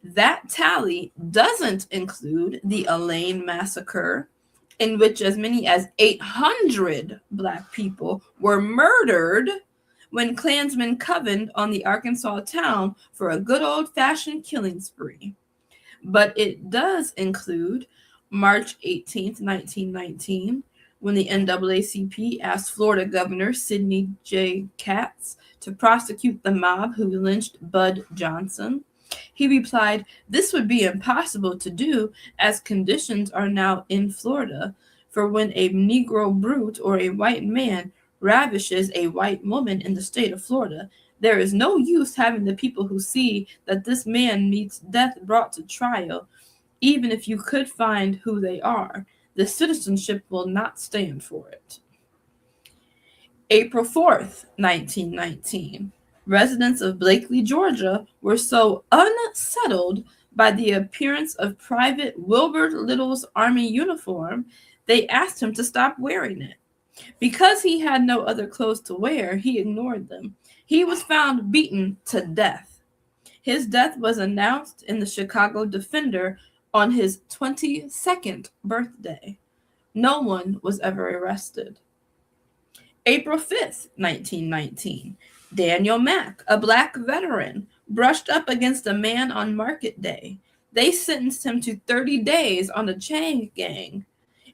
That tally doesn't include the Elaine Massacre, in which as many as 800 Black people were murdered when Klansmen covened on the Arkansas town for a good old-fashioned killing spree. But it does include March 18th, 1919, when the NAACP asked Florida Governor Sidney J. Katz to prosecute the mob who lynched Bud Johnson. He replied, "This would be impossible to do as conditions are now in Florida, for when a Negro brute or a white man ravishes a white woman in the state of Florida, there is no use having the people who see that this man meets death brought to trial, even if you could find who they are. The citizenship will not stand for it." April 4th, 1919. Residents of Blakely, Georgia were so unsettled by the appearance of Private Wilbert Little's Army uniform, they asked him to stop wearing it. Because he had no other clothes to wear, he ignored them. He was found beaten to death. His death was announced in the Chicago Defender on his 22nd birthday. No one was ever arrested. April 5th, 1919. Daniel Mack, a Black veteran, brushed up against a man on market day. They sentenced him to 30 days on the chain gang.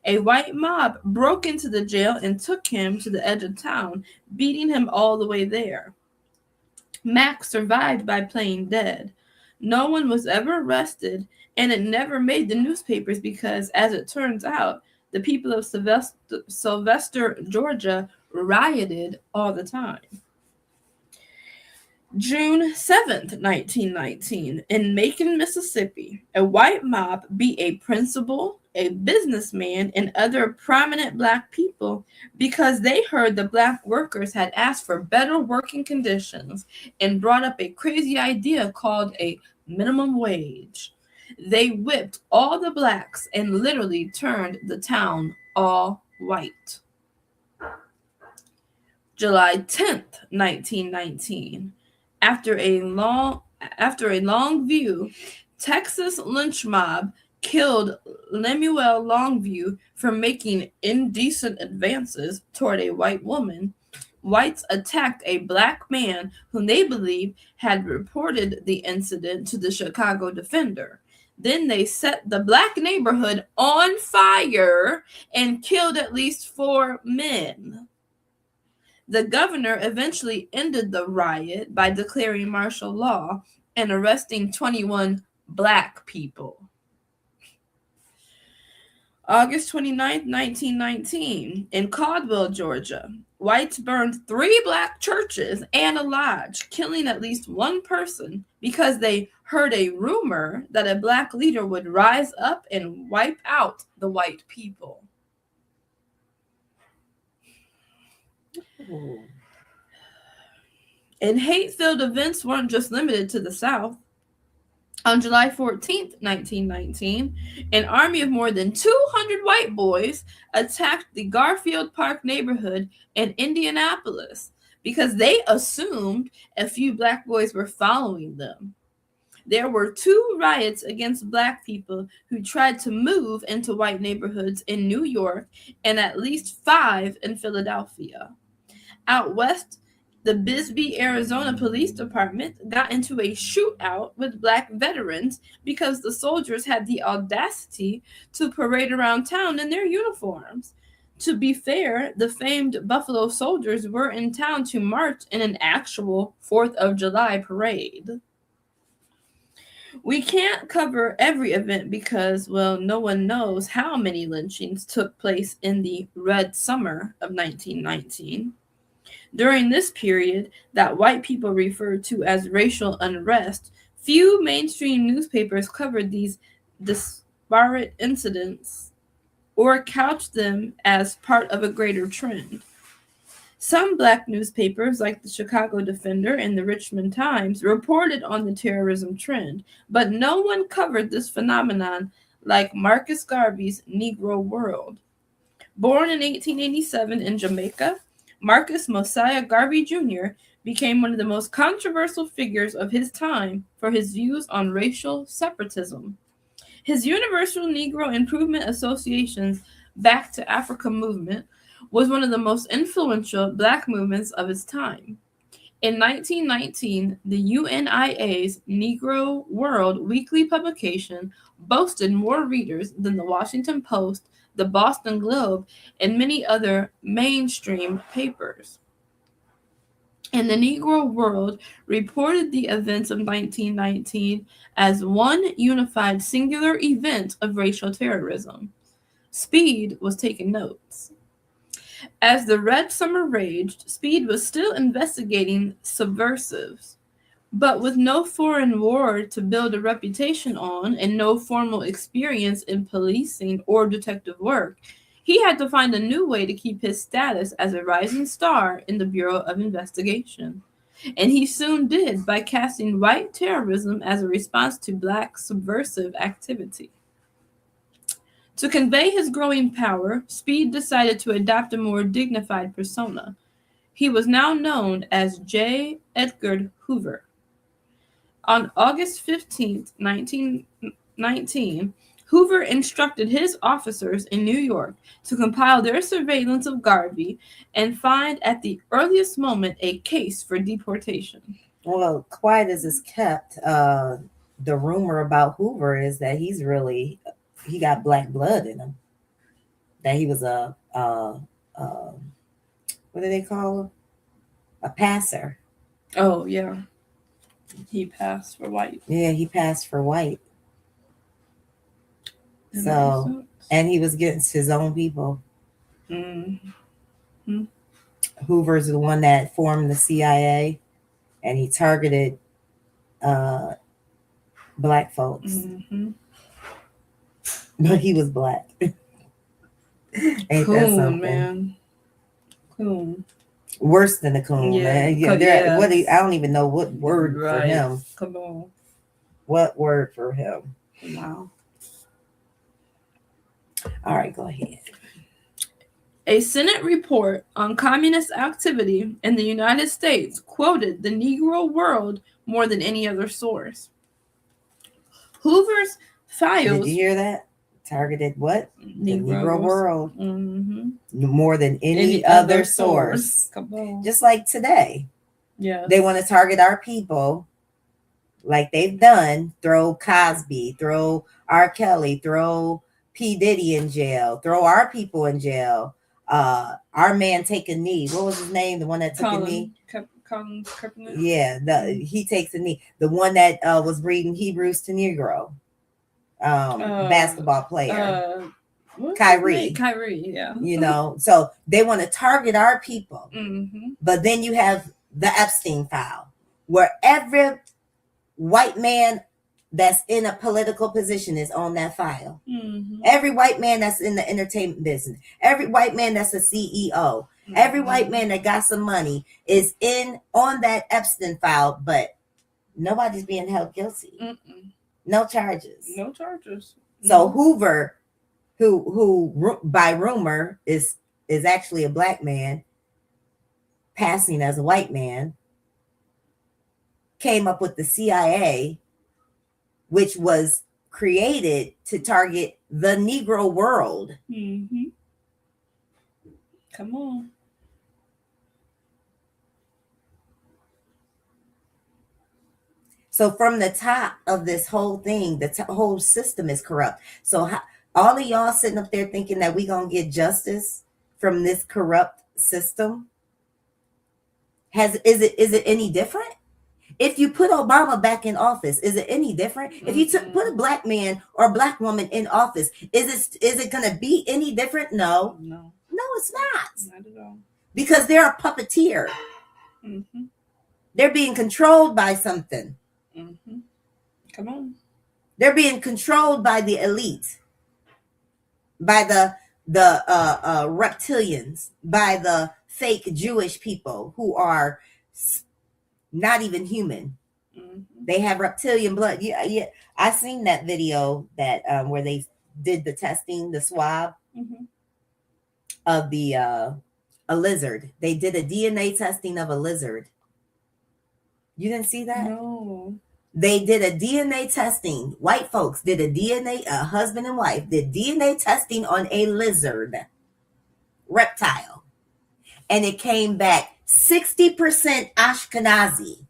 A white mob broke into the jail and took him to the edge of town, beating him all the way there. Max survived by playing dead. No one was ever arrested, and it never made the newspapers because, as it turns out, the people of Sylvester, Georgia rioted all the time. June 7th, 1919, in Macon, Mississippi, a white mob beat a principal, a businessman, and other prominent black people because they heard the black workers had asked for better working conditions and brought up a crazy idea called a minimum wage. They whipped all the blacks and literally turned the town all white. July 10th, 1919. After a long view, Texas lynch mob killed Lemuel Longview for making indecent advances toward a white woman. Whites attacked a black man whom they believed had reported the incident to the Chicago Defender. Then they set the black neighborhood on fire and killed at least 4 men. The governor eventually ended the riot by declaring martial law and arresting 21 black people. August 29th, 1919, in Caldwell, Georgia, whites burned 3 black churches and a lodge, killing at least 1 person because they heard a rumor that a black leader would rise up and wipe out the white people. And hate-filled events weren't just limited to the South. On July 14th, 1919, an army of more than 200 white boys attacked the Garfield Park neighborhood in Indianapolis because they assumed a few black boys were following them. There were 2 riots against black people who tried to move into white neighborhoods in New York and at least 5 in Philadelphia. Out west, the Bisbee, Arizona Police Department got into a shootout with black veterans because the soldiers had the audacity to parade around town in their uniforms. To be fair, the famed Buffalo Soldiers were in town to march in an actual 4th of July parade. We can't cover every event because, well, no one knows how many lynchings took place in the Red Summer of 1919. During this period that white people refer to as racial unrest, few mainstream newspapers covered these disparate incidents or couched them as part of a greater trend. Some black newspapers, like the Chicago Defender and the Richmond Times, reported on the terrorism trend, but no one covered this phenomenon like Marcus Garvey's Negro World. Born in 1887 in Jamaica, Marcus Mosiah Garvey Jr. became one of the most controversial figures of his time for his views on racial separatism. His Universal Negro Improvement Association's Back to Africa movement was one of the most influential black movements of its time. In 1919, the UNIA's Negro World weekly publication boasted more readers than the Washington Post, the Boston Globe, and many other mainstream papers. And the Negro World reported the events of 1919 as one unified singular event of racial terrorism. Speed was taking notes. As the Red Summer raged, Speed was still investigating subversives. But with no foreign war to build a reputation on and no formal experience in policing or detective work, he had to find a new way to keep his status as a rising star in the Bureau of Investigation. And he soon did by casting white terrorism as a response to black subversive activity. To convey his growing power, Speed decided to adopt a more dignified persona. He was now known as J. Edgar Hoover. On August 15, 1919, Hoover instructed his officers in New York to compile their surveillance of Garvey and find at the earliest moment a case for deportation. Well, quiet as is kept, the rumor about Hoover is that he got black blood in him. that he was a what do they call him? A passer. Oh yeah, he passed for white. Yeah, he passed for white. That So, makes sense. and he was against his own people. Mm-hmm. Hoover's the one that formed the CIA, and he targeted black folks. Mm-hmm. But he was black. Ain't that Coon, something? man. Coon. Worse than a coon, Yeah, man. Yeah, yes. what I don't even know what word for Right. him. Come on. What word for him? Wow. All right, go ahead. A Senate report on communist activity in the United States quoted the Negro world more than any other source. Hoover's files. Did you hear that? Targeted what? The Negro world. Mm-hmm. More than any other source. Come on. Just like today. Yeah. They want to target our people like they've done. Throw Cosby, throw R. Kelly, throw P. Diddy in jail, throw our people in jail. Our man take a knee. What was his name? The one that took a knee? Colin Kaepernick? Yeah, he takes a knee. The one that was reading Hebrews to Negro. Basketball player. Kyrie, yeah. You know, so they want to target our people. Mm-hmm. But then you have the Epstein file, where every white man that's in a political position is on that file. Mm-hmm. Every white man that's in the entertainment business, every white man that's a CEO, mm-hmm. every white man that got some money is on that Epstein file, but nobody's being held guilty. Mm-mm. No charges. No charges. So Hoover, who by rumor is actually a black man passing as a white man, came up with the CIA, which was created to target the Negro world. Mm-hmm. Come on. So from the top of this whole thing, the whole system is corrupt. So all of y'all sitting up there thinking that we gonna get justice from this corrupt system, is it any different? If you put Obama back in office, is it any different? Mm-hmm. If you put a black man or a black woman in office, is it gonna be any different? No, it's not. Not at all. Because they're a puppeteer. Mm-hmm. They're being controlled by something. Mm-hmm. Come on. They're being controlled by the elite, by the reptilians, by the fake Jewish people who are not even human. Mm-hmm. They have reptilian blood. Yeah. I seen that video that where they did the testing, the swab mm-hmm. of a lizard. They did a DNA testing of a lizard. You didn't see that? No. They did a DNA testing. White folks did a husband and wife did DNA testing on a lizard, reptile. And it came back 60% Ashkenazi.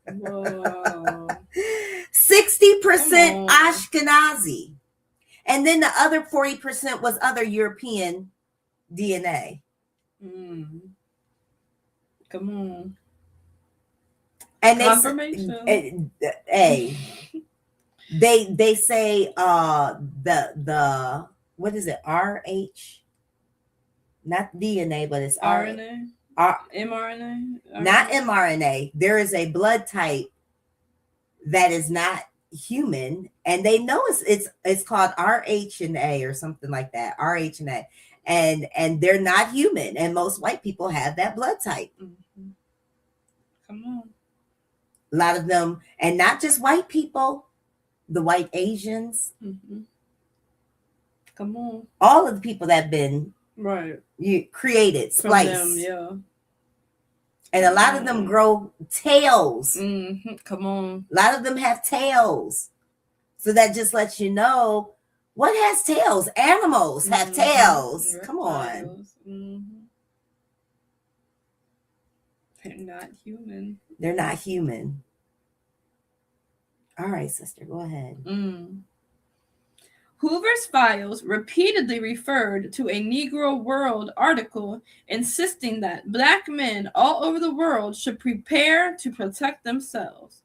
Whoa. 60% Ashkenazi. And then the other 40% was other European DNA. Mm. Come on. And confirmation. They say the what is it? RH? Not DNA, but it's RNA. mRNA. Not mRNA. There is a blood type that is not human, and they know it's called RH&A or something like that. RH&A, and they're not human, and most white people have that blood type. Mm-hmm. Come on. A lot of them, and not just white people, the white Asians. Mm-hmm. Come on. All of the people that have been created, spliced. From them, yeah. And a lot of them grow tails. Mm-hmm. Come on. A lot of them have tails. So that just lets you know what has tails. Animals have tails. Come on. Mm-hmm. They're not human. They're not human. All right, sister, go ahead. Hoover's files repeatedly referred to a Negro World article insisting that Black men all over the world should prepare to protect themselves.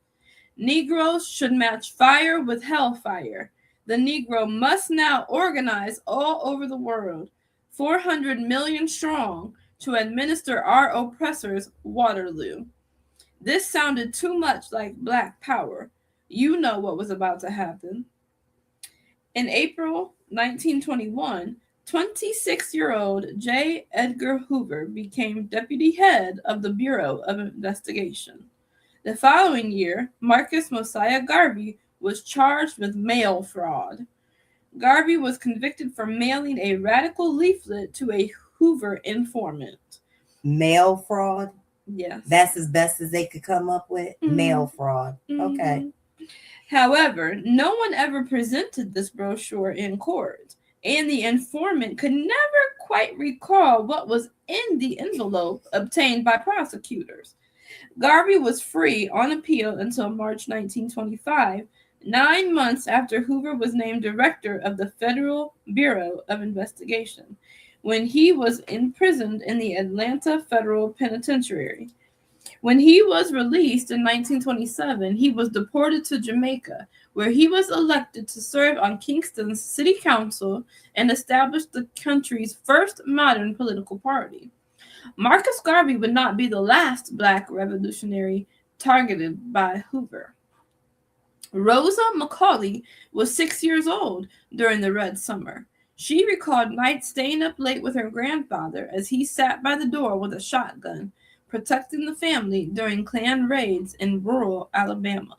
Negroes should match fire with hellfire. The Negro must now organize all over the world, 400 million strong, to administer our oppressors' Waterloo. This sounded too much like Black power. You know what was about to happen. In April 1921, 26-year-old J. Edgar Hoover became deputy head of the Bureau of Investigation. The following year, Marcus Mosiah Garvey was charged with mail fraud. Garvey was convicted for mailing a radical leaflet to a Hoover informant. Mail fraud? Yes. That's as best as they could come up with? Mhm. Mail fraud. Okay. However, no one ever presented this brochure in court, and the informant could never quite recall what was in the envelope obtained by prosecutors. Garvey was free on appeal until March 1925, 9 months after Hoover was named director of the Federal Bureau of Investigation, when he was imprisoned in the Atlanta Federal Penitentiary. When he was released in 1927, he was deported to Jamaica, where he was elected to serve on Kingston's city council and established the country's first modern political party. Marcus Garvey would not be the last Black revolutionary targeted by Hoover. Rosa Macaulay was 6 years old during the Red Summer. She recalled nights staying up late with her grandfather as he sat by the door with a shotgun, protecting the family during Klan raids in rural Alabama.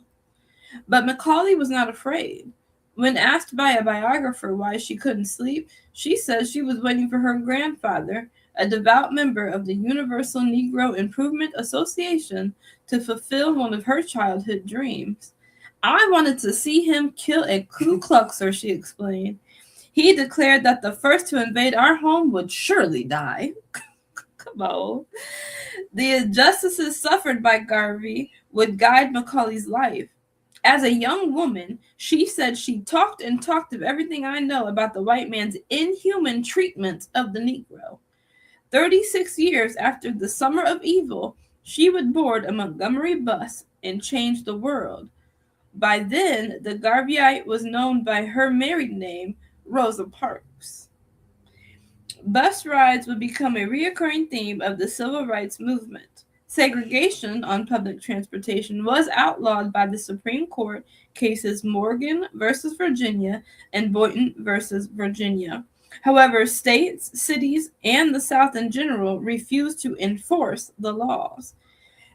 But Macaulay was not afraid. When asked by a biographer why she couldn't sleep, she says she was waiting for her grandfather, a devout member of the Universal Negro Improvement Association, to fulfill one of her childhood dreams. I wanted to see him kill a Ku Kluxer, she explained. He declared that the first to invade our home would surely die. Come on. The injustices suffered by Garvey would guide Macaulay's life. As a young woman, she said she talked and talked of everything I know about the white man's inhuman treatment of the Negro. 36 years after the Summer of Evil, she would board a Montgomery bus and change the world. By then, the Garveyite was known by her married name, Rosa Parks. Bus rides would become a recurring theme of the civil rights movement. Segregation on public transportation was outlawed by the Supreme Court cases Morgan versus Virginia and Boynton versus Virginia. However, states, cities, and the South in general refused to enforce the laws.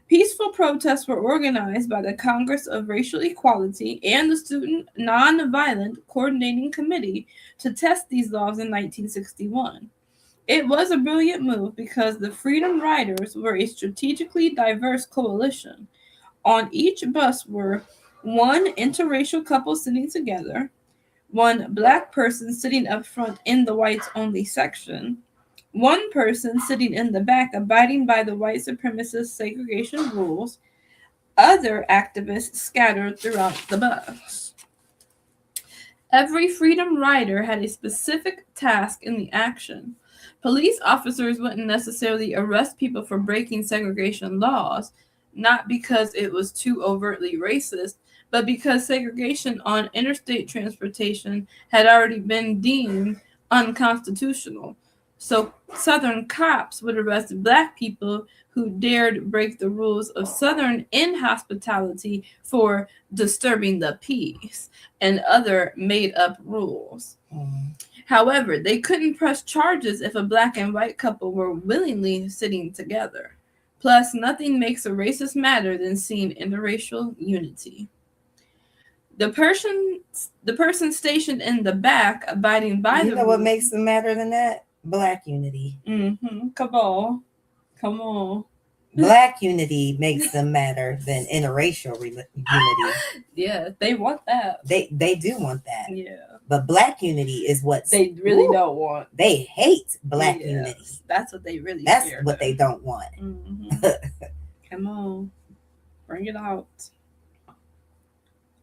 Peaceful protests were organized by the Congress of Racial Equality and the Student Nonviolent Coordinating Committee to test these laws in 1961. It was a brilliant move because the Freedom Riders were a strategically diverse coalition. On each bus were one interracial couple sitting together, one Black person sitting up front in the whites-only section, one person sitting in the back abiding by the white supremacist segregation rules, other activists scattered throughout the bus. Every Freedom Rider had a specific task in the action. Police officers wouldn't necessarily arrest people for breaking segregation laws, not because it was too overtly racist, but because segregation on interstate transportation had already been deemed unconstitutional. So Southern cops would arrest Black people who dared break the rules of Southern inhospitality for disturbing the peace and other made-up rules. However, they couldn't press charges if a Black and white couple were willingly sitting together. Plus, nothing makes a racist matter than seeing interracial unity. The person stationed in the back abiding by the You know what makes them matter than that? Black unity. Come on. Black unity makes them matter than interracial unity. Yeah, they want that. They do want that. Yeah. But Black unity is what They really don't want. They hate Black unity. That's what they really That's fear, what they don't want. Come on. Bring it out.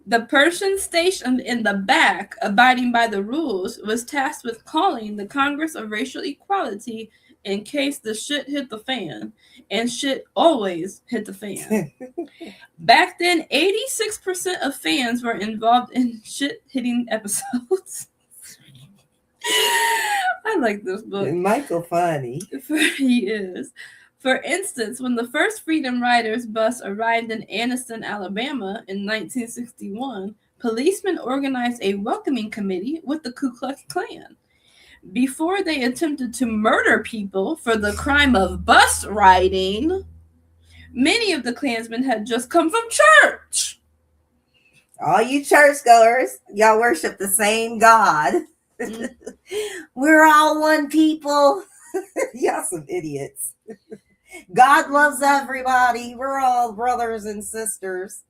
The person stationed in the back, abiding by the rules, was tasked with calling the Congress of Racial Equality in case the shit hit the fan. And shit always hit the fan. Back then, 86% of fans were involved in shit-hitting episodes. I like this book. Michael funny. He is. For instance, when the first Freedom Riders bus arrived in Anniston, Alabama in 1961, policemen organized a welcoming committee with the Ku Klux Klan. Before they attempted to murder people for the crime of bus riding, many of the Klansmen had just come from church. All you churchgoers, y'all worship the same God. We're all one people. Y'all some idiots. God loves everybody. We're all brothers and sisters.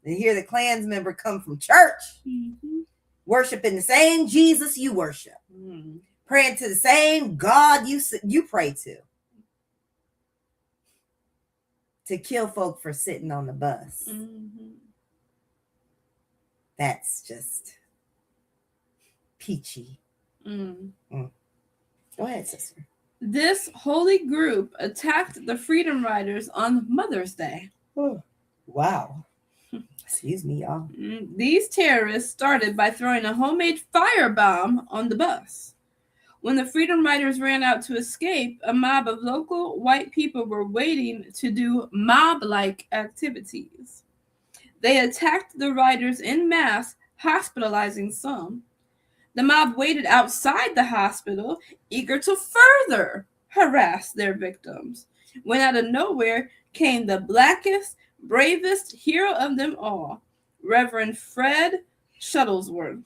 And here the Klans member come from church, worshiping the same Jesus you worship, praying to the same God you pray to kill folk for sitting on the bus. That's just peachy. Go ahead, sister. This holy group attacked the Freedom Riders on Mother's Day. Oh, wow. Excuse me, y'all. These terrorists started by throwing a homemade firebomb on the bus. When the Freedom Riders ran out to escape, a mob of local white people were waiting to do mob-like activities. They attacked the riders en masse, hospitalizing some. The mob waited outside the hospital, eager to further harass their victims, when out of nowhere came the blackest, bravest hero of them all, Reverend Fred Shuttlesworth.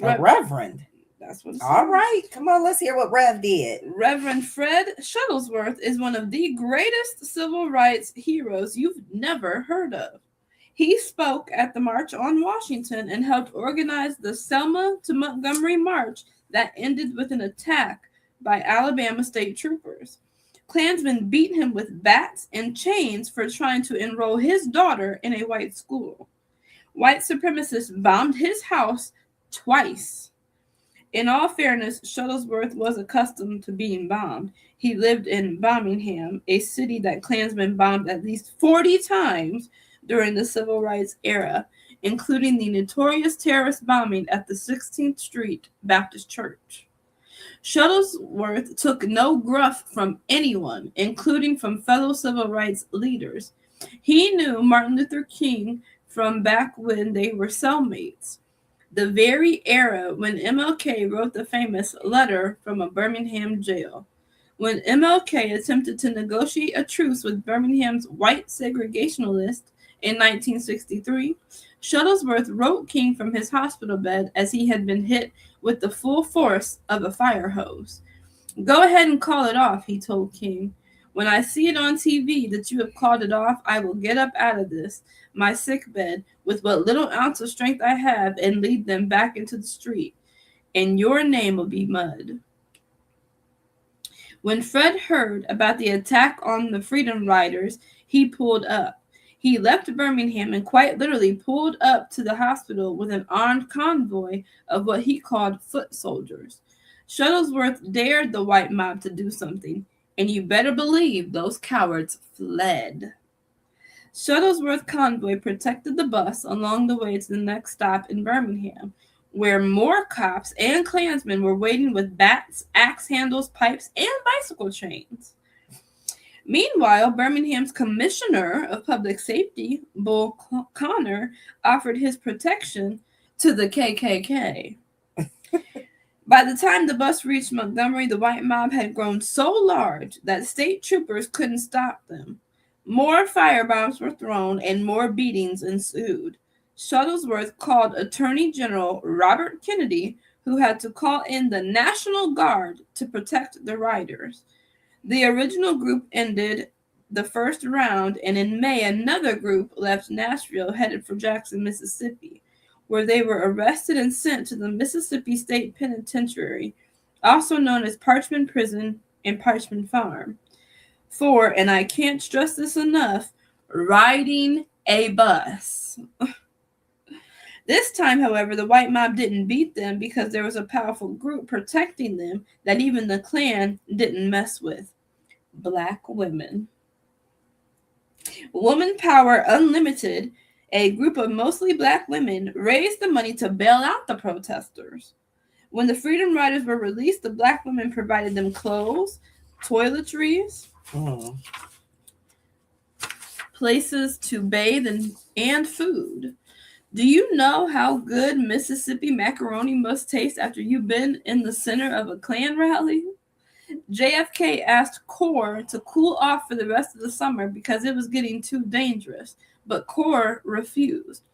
Reverend? That's what it's all right. Come on, let's hear what Rev did. Reverend Fred Shuttlesworth is one of the greatest civil rights heroes you've never heard of. He spoke at the March on Washington and helped organize the Selma to Montgomery March that ended with an attack by Alabama state troopers. Klansmen beat him with bats and chains for trying to enroll his daughter in a white school. White supremacists bombed his house twice. In all fairness, Shuttlesworth was accustomed to being bombed. He lived in Birmingham, a city that Klansmen bombed at least 40 times during the Civil Rights era, including the notorious terrorist bombing at the 16th Street Baptist Church. Shuttlesworth took no gruff from anyone, including from fellow civil rights leaders. He knew Martin Luther King from back when they were cellmates, the very era when MLK wrote the famous letter from a Birmingham jail. When MLK attempted to negotiate a truce with Birmingham's white segregationalists in 1963, Shuttlesworth wrote King from his hospital bed as he had been hit with the full force of a fire hose. "Go ahead and call it off," he told King. "When I see it on TV that you have called it off, I will get up out of this, my sick bed, with what little ounce of strength I have and lead them back into the street. And your name will be mud." When Fred heard about the attack on the Freedom Riders, he pulled up. He left Birmingham and quite literally pulled up to the hospital with an armed convoy of what he called foot soldiers. Shuttlesworth dared the white mob to do something, and you better believe those cowards fled. Shuttlesworth convoy protected the bus along the way to the next stop in Birmingham, where more cops and Klansmen were waiting with bats, axe handles, pipes, and bicycle chains. Meanwhile, Birmingham's Commissioner of Public Safety, Bull Connor, offered his protection to the KKK. By the time the bus reached Montgomery, the white mob had grown so large that state troopers couldn't stop them. More firebombs were thrown and more beatings ensued. Shuttlesworth called Attorney General Robert Kennedy, who had to call in the National Guard to protect the riders. The original group ended the first round, and in May, another group left Nashville headed for Jackson, Mississippi, where they were arrested and sent to the Mississippi State Penitentiary, also known as Parchman Prison and Parchman Farm, for, and I can't stress this enough, riding a bus. This time, however, the white mob didn't beat them because there was a powerful group protecting them that even the Klan didn't mess with. Black women. Woman Power Unlimited, a group of mostly black women, raised the money to bail out the protesters. When the Freedom Riders were released, the black women provided them clothes, toiletries, places to bathe, and food. Do you know how good Mississippi macaroni must taste after you've been in the center of a Klan rally? JFK asked CORE to cool off for the rest of the summer because it was getting too dangerous, but CORE refused.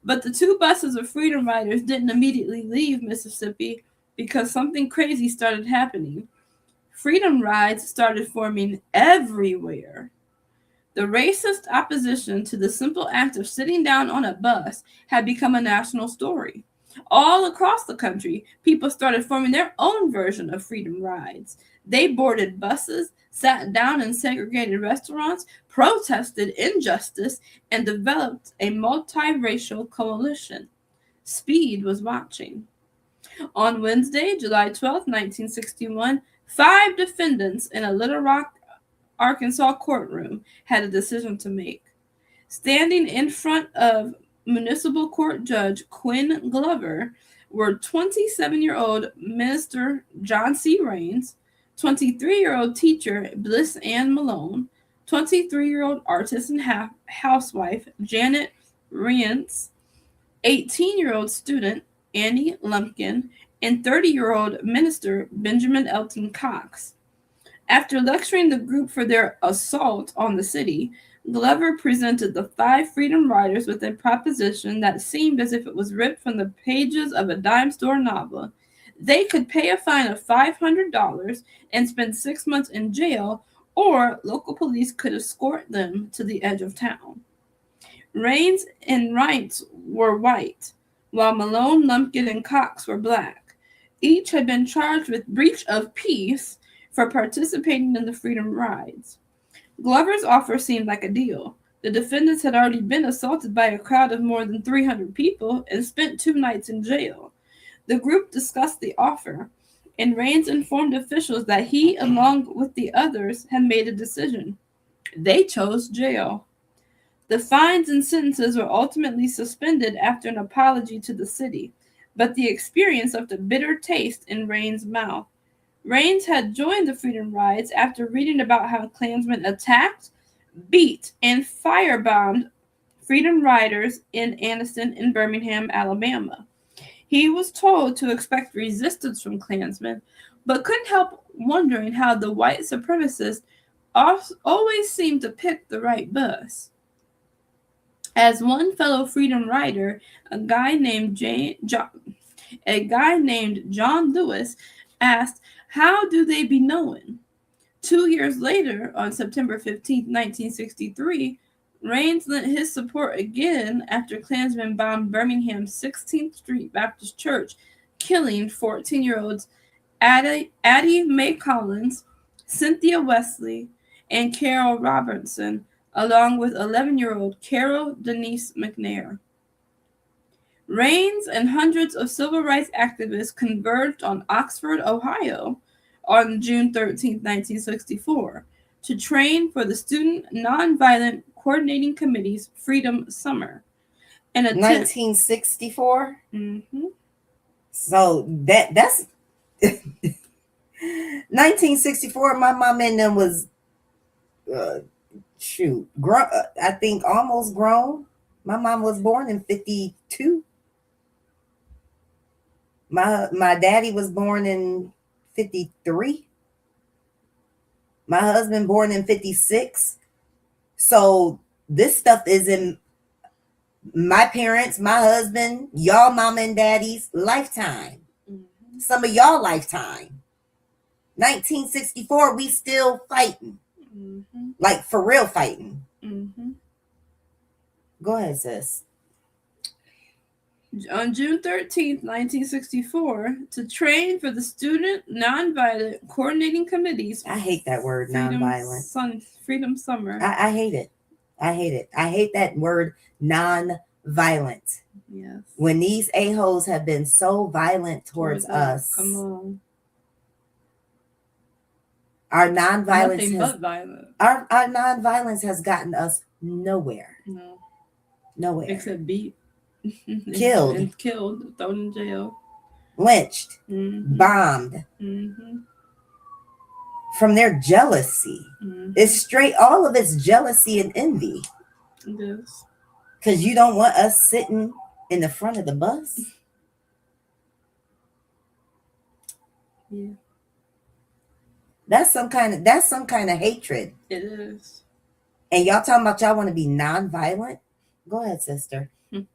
But the 2 buses of Freedom Riders didn't immediately leave Mississippi because something crazy started happening. Freedom rides started forming everywhere. The racist opposition to the simple act of sitting down on a bus had become a national story. All across the country, people started forming their own version of freedom rides. They boarded buses, sat down in segregated restaurants, protested injustice, and developed a multiracial coalition. Speed was watching. On Wednesday, July 12, 1961, 5 defendants in a Little Rock, Arkansas courtroom had a decision to make. Standing in front of Municipal Court Judge Quinn Glover were 27-year-old Minister John C. Raines, 23-year-old teacher Bliss Ann Malone, 23-year-old artist and housewife Janet Rience, 18-year-old student Annie Lumpkin, and 30-year-old minister Benjamin Elton Cox. After lecturing the group for their assault on the city, Glover presented the 5 Freedom Riders with a proposition that seemed as if it was ripped from the pages of a dime store novel. They could pay a fine of $500 and spend 6 months in jail, or local police could escort them to the edge of town. Raines and Rience were white, while Malone, Lumpkin, and Cox were black. Each had been charged with breach of peace for participating in the Freedom Rides. Glover's offer seemed like a deal. The defendants had already been assaulted by a crowd of more than 300 people and spent 2 nights in jail. The group discussed the offer, and Raines informed officials that he, along with the others, had made a decision. They chose jail. The fines and sentences were ultimately suspended after an apology to the city, but the experience left a bitter taste in Raines' mouth. Raines had joined the Freedom Rides after reading about how Klansmen attacked, beat, and firebombed Freedom Riders in Anniston and Birmingham, Alabama. He was told to expect resistance from Klansmen, but couldn't help wondering how the white supremacists always seemed to pick the right bus. As one fellow Freedom Rider, a guy named John Lewis, asked, "How do they be knowing?" 2 years later, on September 15, 1963, Raines lent his support again after Klansmen bombed Birmingham's 16th Street Baptist Church, killing 14-year-olds Addie Mae Collins, Cynthia Wesley, and Carol Robertson, along with 11-year-old Carol Denise McNair. Raines and hundreds of civil rights activists converged on Oxford, Ohio, on June 13, 1964, to train for the Student Nonviolent Coordinating Committee's Freedom Summer. 1964? Mm-hmm. So that's 1964. My mom and them was I think almost grown. My mom was born in 52. My daddy was born in 53. My husband born in 56. So this stuff is in my parents, my husband, y'all mama and daddy's lifetime. Mm-hmm. Some of y'all lifetime. 1964, we still fighting. Mm-hmm. Like for real fighting. Mm-hmm. Go ahead, sis. On June 13, 1964, to train for the Student Nonviolent Coordinating Committee's I hate that word, nonviolent. Freedom Summer. I hate it. I hate it. I hate that word, nonviolent. violent. Yes. When these a-holes have been so violent towards us, Come on. our nonviolence Nothing has but violence. our nonviolence has gotten us nowhere. No. Nowhere. Except beat. Killed. And killed. Thrown in jail. Lynched. Mm-hmm. Bombed. Mm-hmm. From their jealousy. Mm-hmm. It's straight, all of it's jealousy and envy. Yes. Because you don't want us sitting in the front of the bus. Yeah. That's some kind of hatred. It is. And y'all talking about y'all want to be nonviolent? Go ahead, sister. In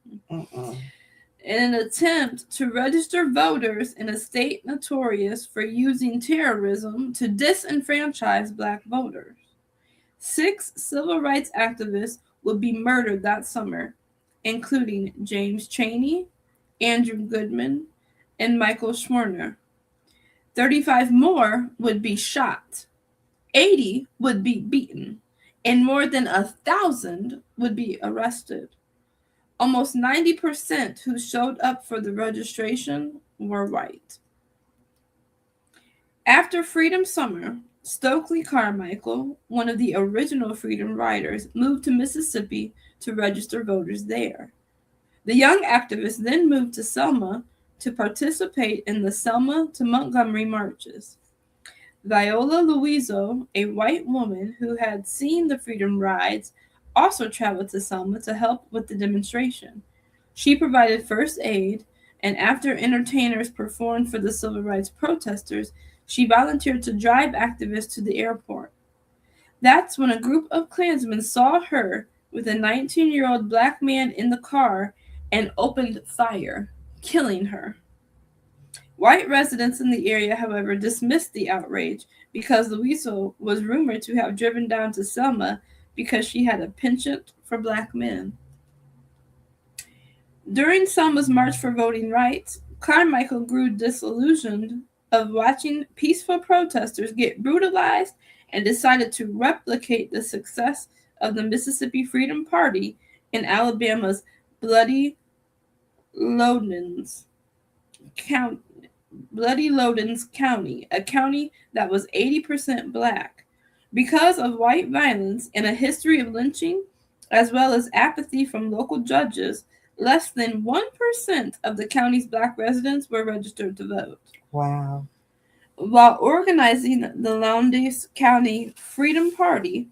an attempt to register voters in a state notorious for using terrorism to disenfranchise Black voters, 6 civil rights activists would be murdered that summer, including James Chaney, Andrew Goodman, and Michael Schwerner. 35 more would be shot, 80 would be beaten, and more than 1,000 would be arrested. Almost 90% who showed up for the registration were white. After Freedom Summer, Stokely Carmichael, one of the original Freedom Riders, moved to Mississippi to register voters there. The young activists then moved to Selma to participate in the Selma to Montgomery marches. Viola Louiso, a white woman who had seen the Freedom Rides, also traveled to Selma to help with the demonstration. She provided first aid, and after entertainers performed for the civil rights protesters, she volunteered to drive activists to the airport. That's when a group of Klansmen saw her with a 19-year-old Black man in the car and opened fire, killing her. White residents in the area, however, dismissed the outrage because Louiso was rumored to have driven down to Selma because she had a penchant for Black men. During Selma's March for Voting Rights, Carmichael grew disillusioned of watching peaceful protesters get brutalized and decided to replicate the success of the Mississippi Freedom Party in Alabama's Bloody Loudons County, a county that was 80% Black. Because of white violence and a history of lynching, as well as apathy from local judges, less than 1% of the county's Black residents were registered to vote. Wow. While organizing the Lowndes County Freedom Party,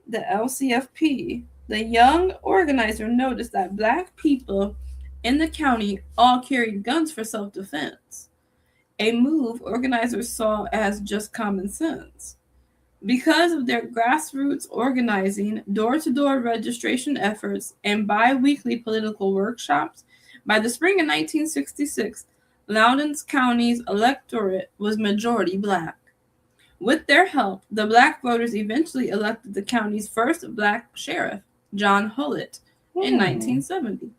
the LCFP, the young organizer noticed that Black people in the county all carried guns for self-defense, a move organizers saw as just common sense. Because of their grassroots organizing, door-to-door registration efforts, and bi-weekly political workshops, by the spring of 1966, Lowndes County's electorate was majority Black. With their help, the Black voters eventually elected the county's first Black sheriff, John Hullett, in 1970.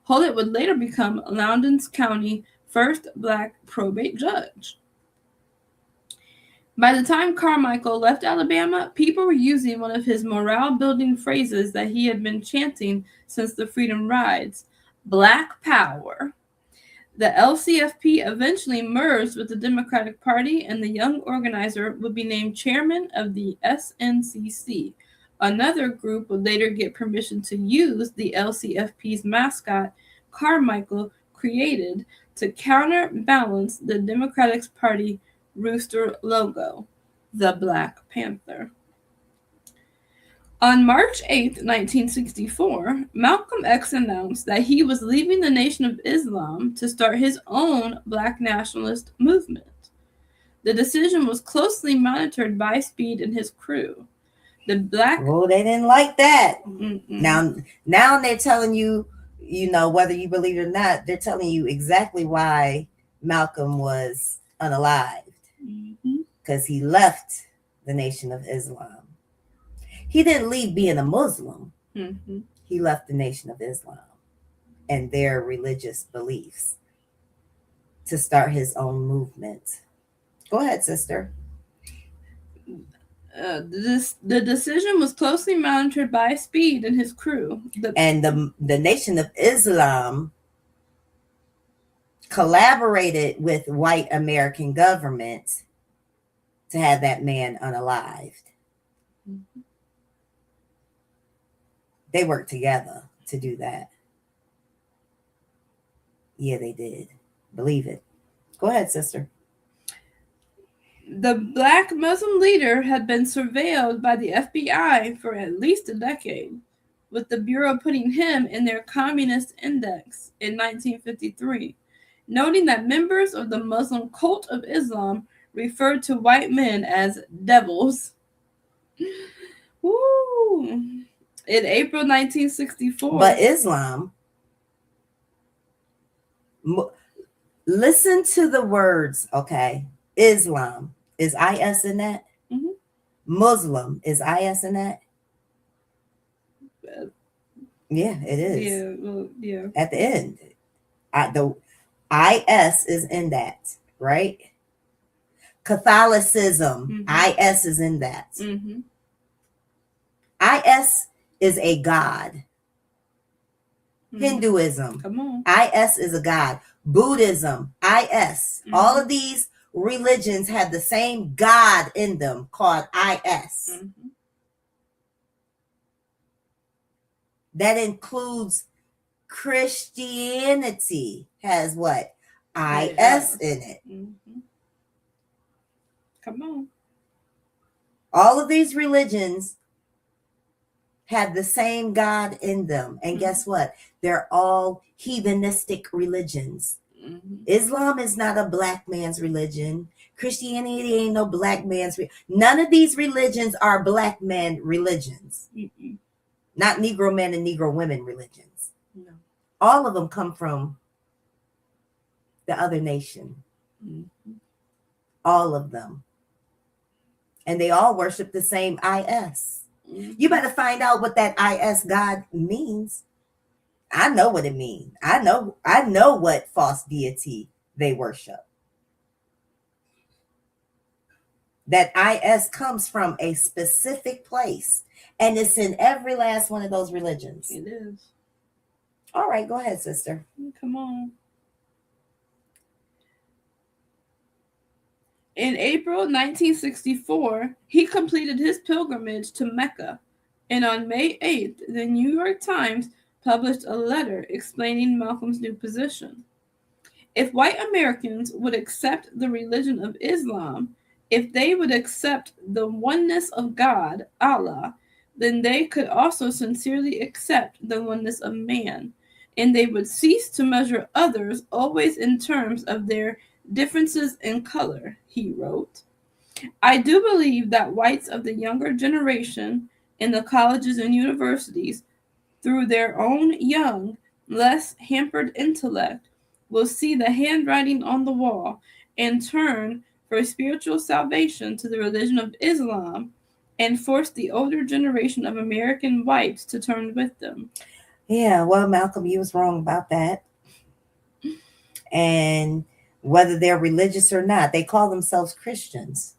Hullett would later become Lowndes County's first Black probate judge. By the time Carmichael left Alabama, people were using one of his morale-building phrases that he had been chanting since the Freedom Rides, Black Power. The LCFP eventually merged with the Democratic Party, and the young organizer would be named chairman of the SNCC. Another group would later get permission to use the LCFP's mascot, Carmichael created to counterbalance the Democratic Party rooster logo, the Black Panther. On March 8, 1964, Malcolm X announced that he was leaving the Nation of Islam to start his own Black nationalist movement. The decision was closely monitored by Speed and his crew. The Black... Oh, they didn't like that. Mm-mm. Now they're telling you, whether you believe it or not, they're telling you exactly why Malcolm was unalived. Because he left the Nation of Islam. He didn't leave being a Muslim. He left the Nation of Islam and their religious beliefs to start his own movement. Go ahead, sister. The decision was closely monitored by Speed and his crew. And the Nation of Islam collaborated with white American government to have that man unalived. Mhm. They worked together to do that. Yeah, they did. Believe it. Go ahead, sister. The black Muslim leader had been surveilled by the FBI for at least a decade, with the Bureau putting him in their Communist Index in 1953, noting that members of the Muslim cult of Islam referred to white men as devils. Woo! In April 1964. But Islam, listen to the words, okay? Islam, is IS in that? Mhm. Muslim, is IS in that? Yeah, it is. Yeah, well, yeah. At the end. The IS is in that, right? Catholicism, IS is in that. Mm-hmm. IS is a god. Hinduism, Come on. IS is a god. Buddhism, IS. All of these religions have the same god in them called IS. That includes Christianity, has what? IS in it. Come on. All of these religions have the same God in them. And guess what? They're all heathenistic religions. Islam is not a black man's religion. Christianity ain't no black man's. None of these religions are black man religions. Not Negro men and Negro women religions. No. All of them come from the other nation. All of them. And they all worship the same IS. You better find out what that IS God means. I know what it means. I know what false deity they worship. That IS comes from a specific place, and it's in every last one of those religions. It is. All right, go ahead, sister. Come on. In April 1964, he completed his pilgrimage to Mecca, and on May 8th, the New York Times published a letter explaining Malcolm's new position. If white Americans would accept the religion of Islam, if they would accept the oneness of God, Allah, then they could also sincerely accept the oneness of man, and they would cease to measure others always in terms of their differences in color, he wrote. I do believe that whites of the younger generation in the colleges and universities, through their own young, less hampered intellect, will see the handwriting on the wall and turn for spiritual salvation to the religion of Islam and force the older generation of American whites to turn with them. Yeah, well, Malcolm, you was wrong about that. And whether they're religious or not, they call themselves Christians.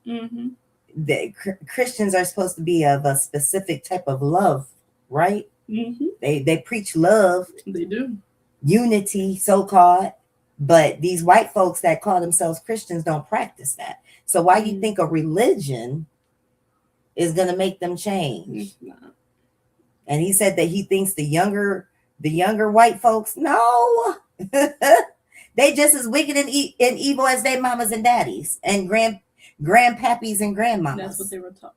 Christians are supposed to be of a specific type of love, right? They preach love. They do. Unity, so-called. But these white folks that call themselves Christians don't practice that. So why do you think a religion is going to make them change? And he said that he thinks the younger white folks, no. They just as wicked and evil as their mamas and daddies and grandpappies and grandmamas. That's what they were taught.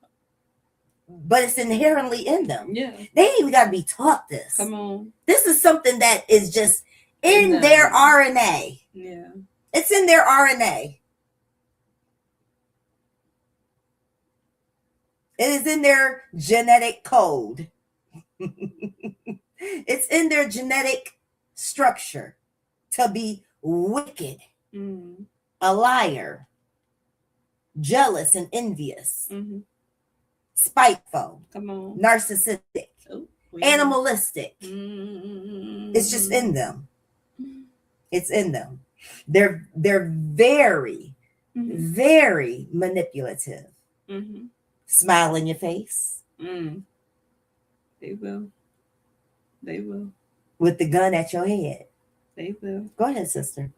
But it's inherently in them. Yeah. They ain't even got to be taught this. Come on. This is something that is just in their RNA. Yeah. It's in their RNA. It is in their genetic code. It's in their genetic structure to be wicked, a liar, jealous and envious, spiteful, come on, narcissistic, animalistic. It's just in them. It's in them. They're very, very manipulative. smile in your face. They will. They will. With the gun at your head. They will. Go ahead, sister.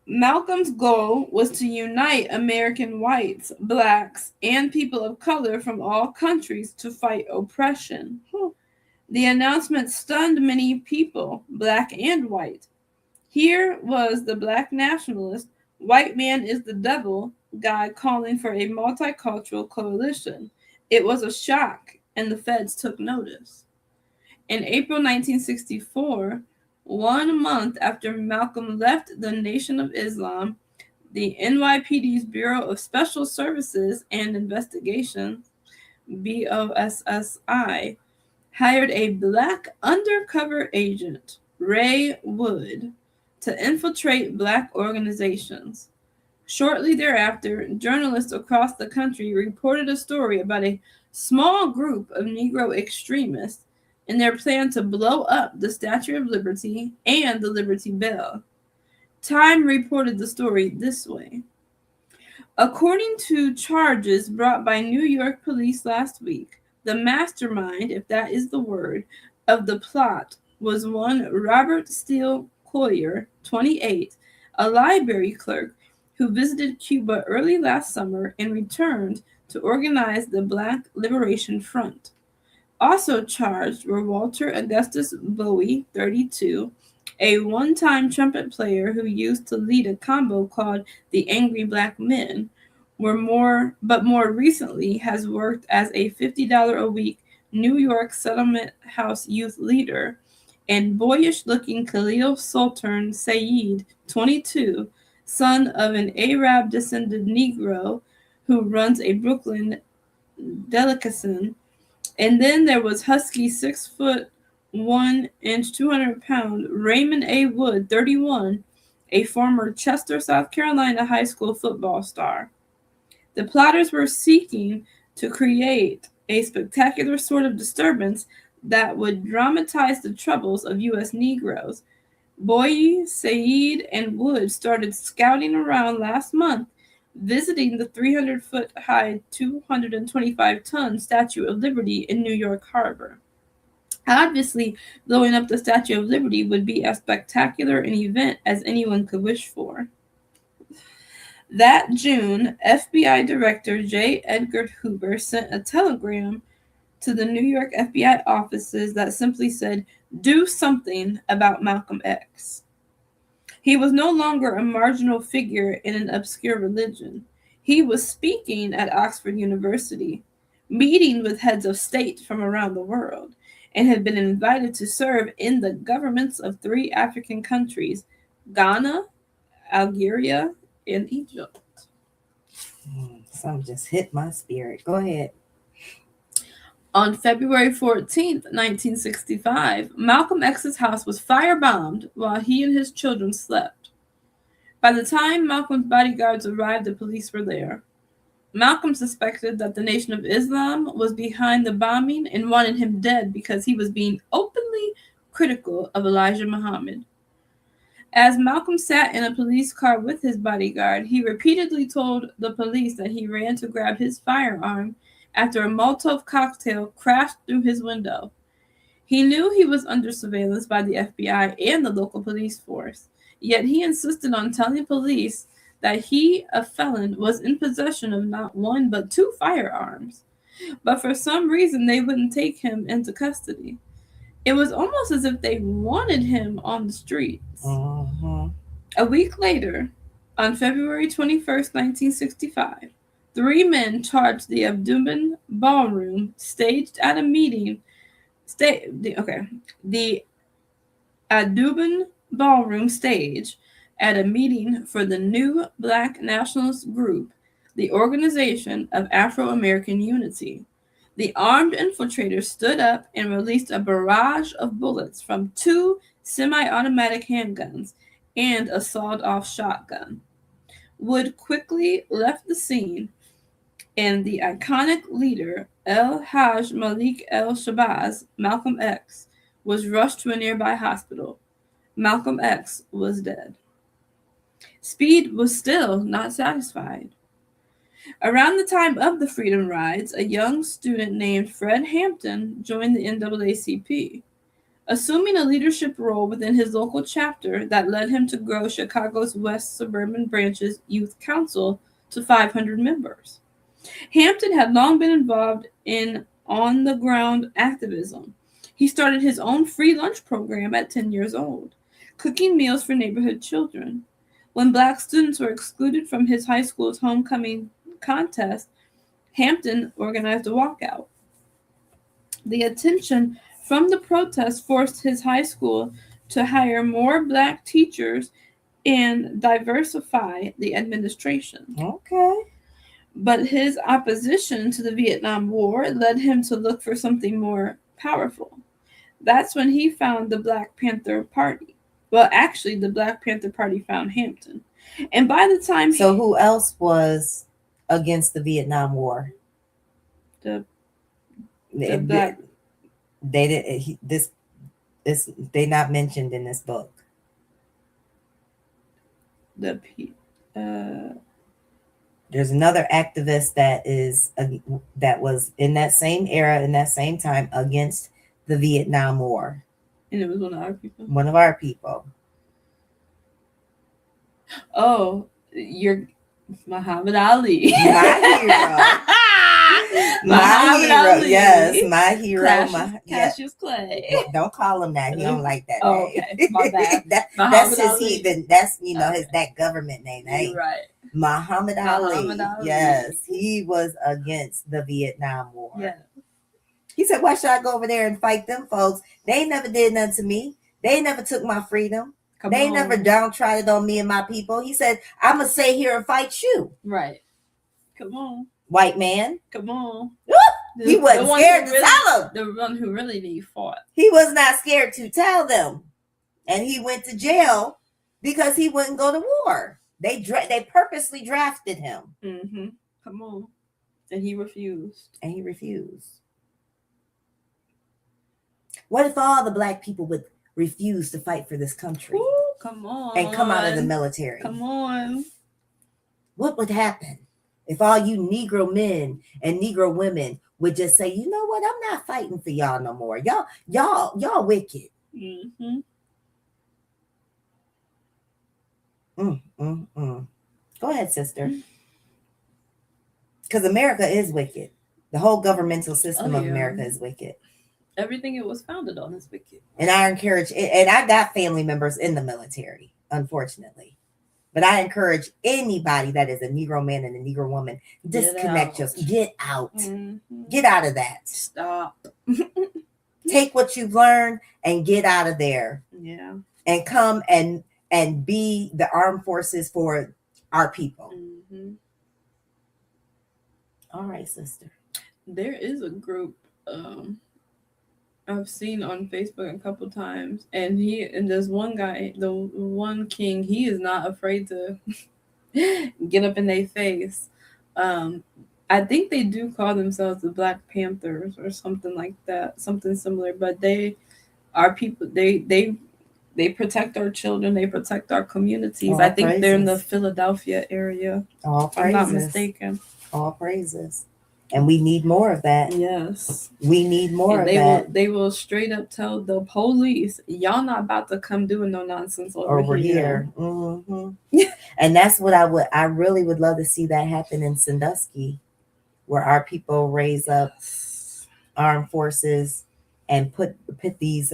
Malcolm's goal was to unite American whites, blacks, and people of color from all countries to fight oppression. The announcement stunned many people, black and white. Here was the black nationalist, white man is the devil guy calling for a multicultural coalition. It was a shock, and the feds took notice. In April 1964, 1 month after Malcolm left the Nation of Islam, the NYPD's Bureau of Special Services and Investigations, BOSSI, hired a black undercover agent, Ray Wood, to infiltrate black organizations. Shortly thereafter, journalists across the country reported a story about a small group of Negro extremists in their plan to blow up the Statue of Liberty and the Liberty Bell. Time reported the story this way. According to charges brought by New York police last week, the mastermind, if that is the word, of the plot was one Robert Steele Collier, 28, a library clerk who visited Cuba early last summer and returned to organize the Black Liberation Front. Also charged were Walter Augustus Bowie, 32, a one-time trumpet player who used to lead a combo called the Angry Black Men, but more recently has worked as a $50 a week New York settlement house youth leader, and boyish-looking Khalil Sultan Saeed, 22, son of an Arab-descended Negro who runs a Brooklyn delicatessen. And then there was husky 6 foot 1 inch, 200 pound Raymond A. Wood, 31, a former Chester, South Carolina high school football star. The plotters were seeking to create a spectacular sort of disturbance that would dramatize the troubles of U.S. Negroes. Bowie, Saeed, and Wood started scouting around last month, visiting the 300-foot-high, 225-ton Statue of Liberty in New York Harbor. Obviously, blowing up the Statue of Liberty would be as spectacular an event as anyone could wish for. That June, FBI Director J. Edgar Hoover sent a telegram to the New York FBI offices that simply said, "Do something about Malcolm X." He was no longer a marginal figure in an obscure religion. He was speaking at Oxford University, meeting with heads of state from around the world, and had been invited to serve in the governments of 3 African countries, Ghana, Algeria, and Egypt. Something just hit my spirit. Go ahead. On February 14th, 1965, Malcolm X's house was firebombed while he and his children slept. By the time Malcolm's bodyguards arrived, the police were there. Malcolm suspected that the Nation of Islam was behind the bombing and wanted him dead because he was being openly critical of Elijah Muhammad. As Malcolm sat in a police car with his bodyguard, he repeatedly told the police that he ran to grab his firearm after a Molotov cocktail crashed through his window. He knew he was under surveillance by the FBI and the local police force, yet he insisted on telling police that he, a felon, was in possession of not 1 but 2 firearms. But for some reason, they wouldn't take him into custody. It was almost as if they wanted him on the streets. A week later, on February 21st, 1965, 3 men charged the Audubon Ballroom staged at a meeting. The Audubon Ballroom stage at a meeting for the new Black nationalist group, the Organization of Afro-American Unity. The armed infiltrators stood up and released a barrage of bullets from 2 semi-automatic handguns and a sawed-off shotgun. Wood quickly left the scene, and the iconic leader, El-Hajj Malik El-Shabazz, Malcolm X, was rushed to a nearby hospital. Malcolm X was dead. Speed was still not satisfied. Around the time of the Freedom Rides, a young student named Fred Hampton joined the NAACP, assuming a leadership role within his local chapter that led him to grow Chicago's West Suburban Branch's Youth Council to 500 members. Hampton had long been involved in on-the-ground activism. He started his own free lunch program at 10 years old, cooking meals for neighborhood children. When Black students were excluded from his high school's homecoming contest, Hampton organized a walkout. The attention from the protest forced his high school to hire more Black teachers and diversify the administration. Okay. But his opposition to the Vietnam War led him to look for something more powerful. That's when he found the Black Panther Party. Well, actually, the Black Panther Party found Hampton. And by the time who else was against the Vietnam War? The Black, they did this they not mentioned in this book. There's another activist that was in that same era, in that same time, against the Vietnam War. And it was one of our people? One of our people. Oh, you're Muhammad Ali. My hero. My hero. Yes, my hero. Cassius Clay. Don't call him that. He don't like that name. Okay, my bad. That's his heathen. That's his that government name. You're right. Muhammad Ali. Yes, he was against the Vietnam War. Yeah. He said, "Why should I go over there and fight them folks? They never did nothing to me. They never took my freedom. They never downtrodden on me and my people." He said, "I'm gonna stay here and fight you." Right. Come on, white man. Come on. He wasn't scared to tell them. The one who really need fought. He was not scared to tell them, and he went to jail because he wouldn't go to war. They purposely drafted him. Mm-hmm. Come on, and he refused. What if all the Black people would refuse to fight for this country? Ooh, come on. And come out of the military? Come on. What would happen if all you Negro men and Negro women would just say, "You know what? I'm not fighting for y'all no more. Y'all wicked." Mm-hmm. Go ahead, sister. Because America is wicked. The whole governmental system of America is wicked. Everything it was founded on is wicked. And I encourage, and I got family members in the military, unfortunately. But I encourage anybody that is a Negro man and a Negro woman, disconnect yourself. Get out. Mm-hmm. Get out of that. Stop. Take what you've learned and get out of there. Yeah. And come and be the armed forces for our people. Mm-hmm. All right, sister. There is a group I've seen on Facebook a couple times, and there's one guy, the one king, he is not afraid to get up in their face. I think they do call themselves the Black Panthers or something like that, something similar, but they are people, they protect our children, they protect our communities. I think they're in the Philadelphia area. All praises. If I'm not mistaken. All praises. And we need more of that. Yes. We need more of that. They will straight up tell the police, y'all not about to come doing no nonsense over here. Mm-hmm. And that's what I really would love to see that happen in Sandusky, where our people raise up armed forces and put these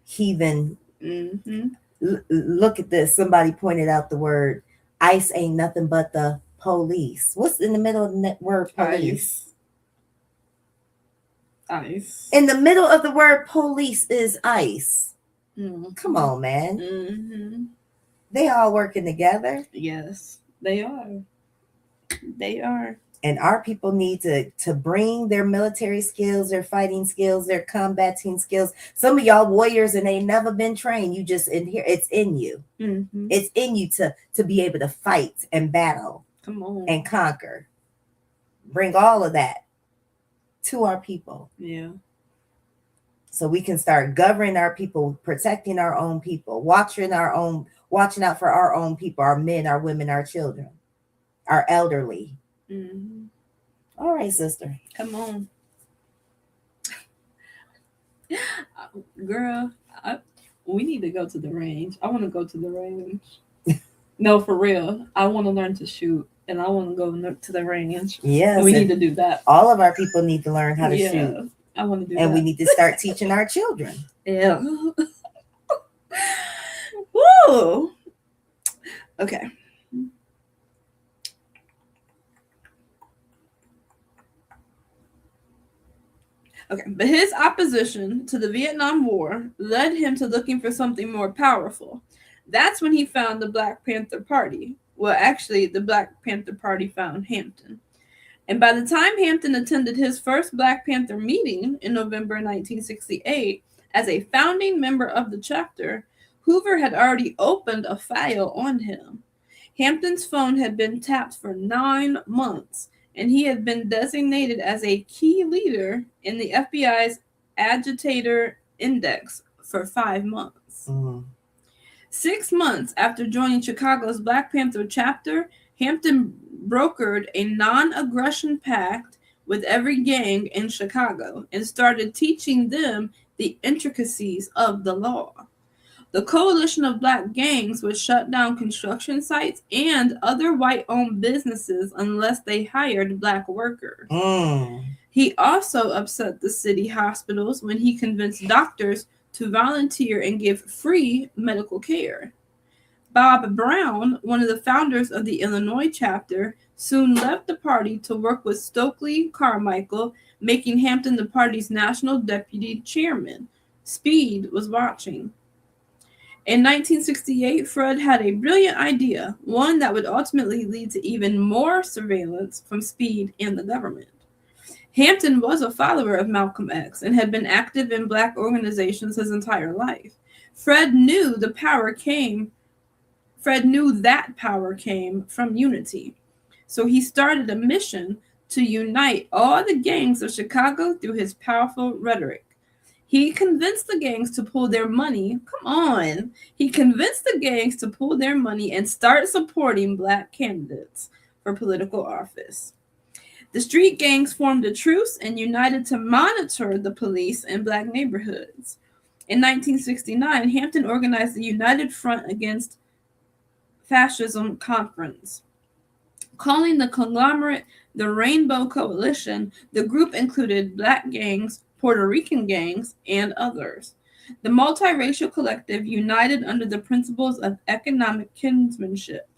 heathen. Mm-hmm. Look at this. Somebody pointed out the word ICE ain't nothing but the police. What's in the middle of the word police? ICE. In the middle of the word police is ICE. Mm-hmm. Come on, man. Mm-hmm. They all working together. Yes, they are. They are. And our people need to bring their military skills, their fighting skills, their combating skills. Some of y'all warriors and they never been trained. You just in here. It's in you. Mm-hmm. It's in you to be able to fight and battle. Come on. And conquer. Bring all of that to our people. Yeah. So we can start governing our people, protecting our own people, watching out for our own people, our men, our women, our children, our elderly. Mhm. All right, sister. Come on. Girl, we need to go to the range. I want to go to the range. No, for real. I want to learn to shoot, and I want to go to the range. Yes. We need to do that. All of our people need to learn how to shoot. I want to do and that. we need to start teaching our children. Yeah. Woo! Okay. Okay, but his opposition to the Vietnam War led him to looking for something more powerful. That's when he found the Black Panther Party. Well, actually, the Black Panther Party found Hampton. And by the time Hampton attended his first Black Panther meeting in November 1968, as a founding member of the chapter, Hoover had already opened a file on him. Hampton's phone had been tapped for 9 months, and he had been designated as a key leader in the FBI's agitator index for 5 months. 6 months after joining Chicago's Black Panther chapter, Hampton brokered a non-aggression pact with every gang in Chicago and started teaching them the intricacies of the law. The coalition of Black gangs would shut down construction sites and other white-owned businesses unless they hired Black workers. He also upset the city hospitals when he convinced doctors to volunteer and give free medical care. Bob Brown, one of the founders of the Illinois chapter, soon left the party to work with Stokely Carmichael, making Hampton the party's national deputy chairman. Speed was watching. In 1968, Fred had a brilliant idea, one that would ultimately lead to even more surveillance from Speed and the government. Hampton was a follower of Malcolm X and had been active in Black organizations his entire life. Fred knew that power came from unity. So he started a mission to unite all the gangs of Chicago through his powerful rhetoric. He convinced the gangs to pool their money. He convinced the gangs to pool their money and start supporting Black candidates for political office. The street gangs formed a truce and united to monitor the police in Black neighborhoods. In 1969, Hampton organized the United Front Against Fascism Conference. Calling the conglomerate the Rainbow Coalition, the group included Black gangs, Puerto Rican gangs, and others. The multiracial collective united under the principles of economic kinsmanship.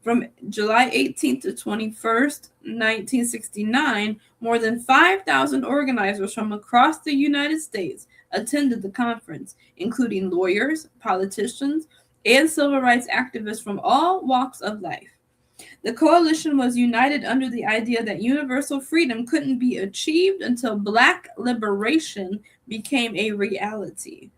From July 18th to 21st, 1969, more than 5,000 organizers from across the United States attended the conference, including lawyers, politicians, and civil rights activists from all walks of life. The coalition was united under the idea that universal freedom couldn't be achieved until Black liberation became a reality,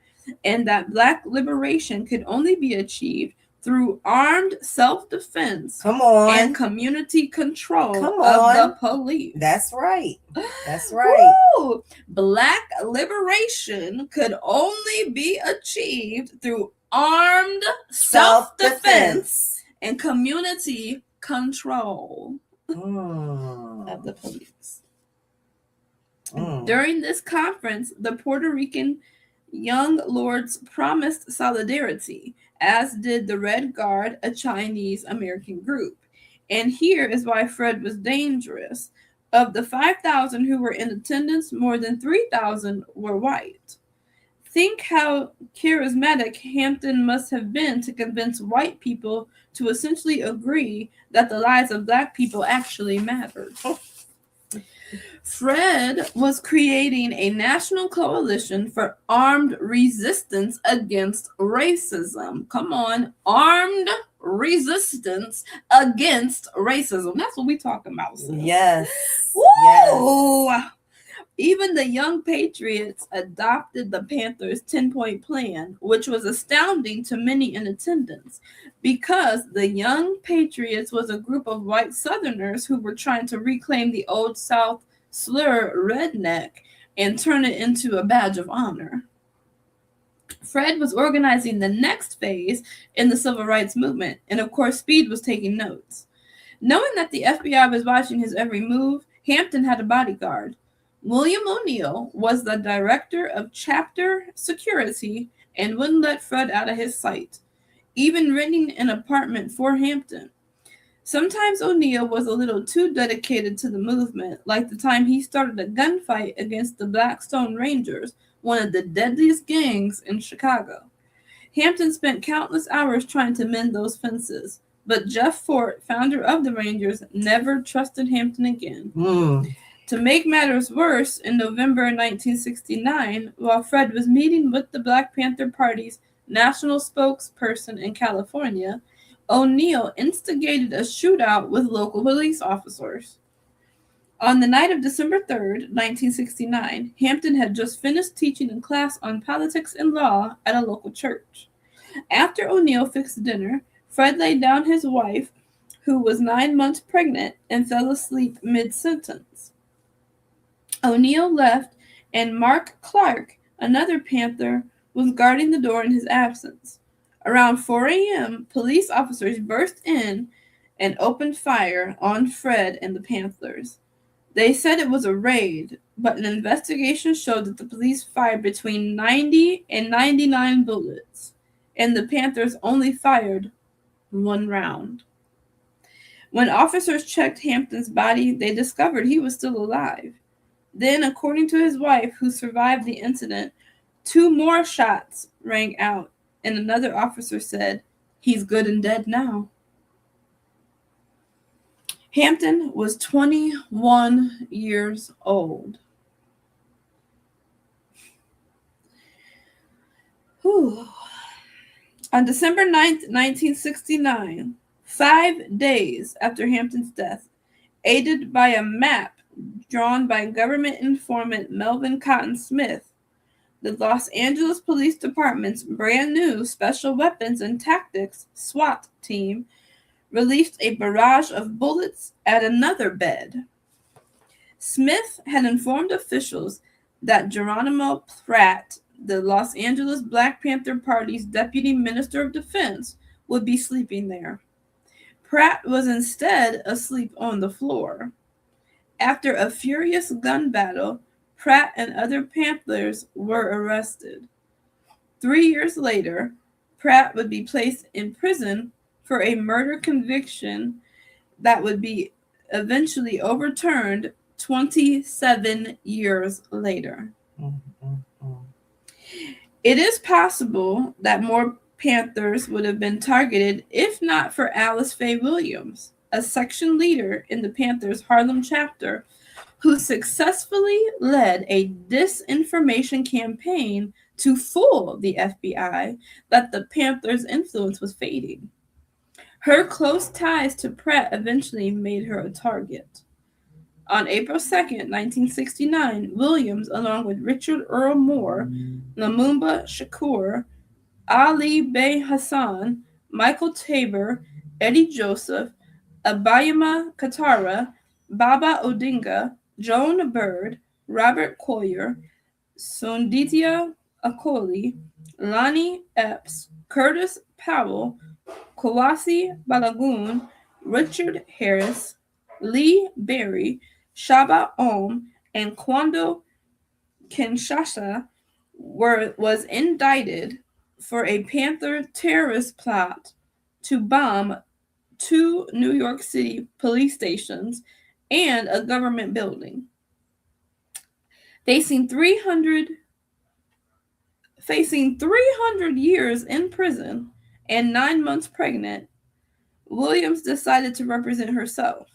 and that Black liberation could only be achieved through armed self-defense and community control of the police. That's right. That's right. Woo! Black liberation could only be achieved through armed self-defense and community control of the police. During this conference, the Puerto Rican Young Lords promised solidarity, as did the Red Guard, a Chinese American group. And here is why Fred was dangerous. Of the 5,000 who were in attendance, more than 3,000 were white. Think how charismatic Hampton must have been to convince white people to essentially agree that the lives of Black people actually mattered. Fred was creating a national coalition for armed resistance against racism. Armed resistance against racism. That's what we talking about, sis. Yes. Woo! Yes. Even the Young Patriots adopted the Panthers' 10-point plan, which was astounding to many in attendance, because the Young Patriots was a group of white Southerners who were trying to reclaim the Old South slur redneck and turn it into a badge of honor. Fred was organizing the next phase in the civil rights movement, and of course, Speed was taking notes. Knowing that the FBI was watching his every move, Hampton had a bodyguard. William O'Neill was the director of chapter security and wouldn't let Fred out of his sight, even renting an apartment for Hampton. Sometimes O'Neill was a little too dedicated to the movement, like the time he started a gunfight against the Blackstone Rangers, one of the deadliest gangs in Chicago. Hampton spent countless hours trying to mend those fences, but Jeff Fort, founder of the Rangers, never trusted Hampton again. To make matters worse, in November 1969, while Fred was meeting with the Black Panther Party's national spokesperson in California, O'Neill instigated a shootout with local police officers. On the night of December 3rd, 1969, Hampton had just finished teaching a class on politics and law at a local church. After O'Neill fixed dinner, Fred laid down his wife, who was 9 months pregnant, and fell asleep mid-sentence. O'Neill left, and Mark Clark, another Panther, was guarding the door in his absence. Around 4 a.m., police officers burst in and opened fire on Fred and the Panthers. They said it was a raid, but an investigation showed that the police fired between 90 and 99 bullets, and the Panthers only fired 1 round. When officers checked Hampton's body, they discovered he was still alive. Then, according to his wife, who survived the incident, 2 more shots rang out, and another officer said, "He's good and dead now." Hampton was 21 years old. Whew. On December 9th, 1969, 5 days after Hampton's death, aided by a map drawn by government informant Melvin Cotton Smith, the Los Angeles Police Department's brand new Special Weapons and Tactics SWAT team released a barrage of bullets at another bed. Smith had informed officials that Geronimo Pratt, the Los Angeles Black Panther Party's Deputy Minister of Defense, would be sleeping there. Pratt was instead asleep on the floor. After a furious gun battle, Pratt and other Panthers were arrested. 3 years later, Pratt would be placed in prison for a murder conviction that would be eventually overturned 27 years later. It is possible that more Panthers would have been targeted if not for Alice Faye Williams, a section leader in the Panthers Harlem chapter, who successfully led a disinformation campaign to fool the FBI that the Panthers' influence was fading. Her close ties to Pratt eventually made her a target. On April 2nd, 1969, Williams, along with Richard Earl Moore, Lumumba Shakur, Ali Bey Hassan, Michael Tabor, Eddie Joseph, Abayama Katara, Baba Odinga, Joan Bird, Robert Collier, Sunditia Akoli, Lonnie Epps, Curtis Powell, Kawasi Balagoon, Richard Harris, Lee Berry, Shaba Om, and Kwando Kinshasa was indicted for a Panther terrorist plot to bomb 2 New York City police stations and a government building. Facing 300 years in prison and 9 months pregnant, Williams decided to represent herself.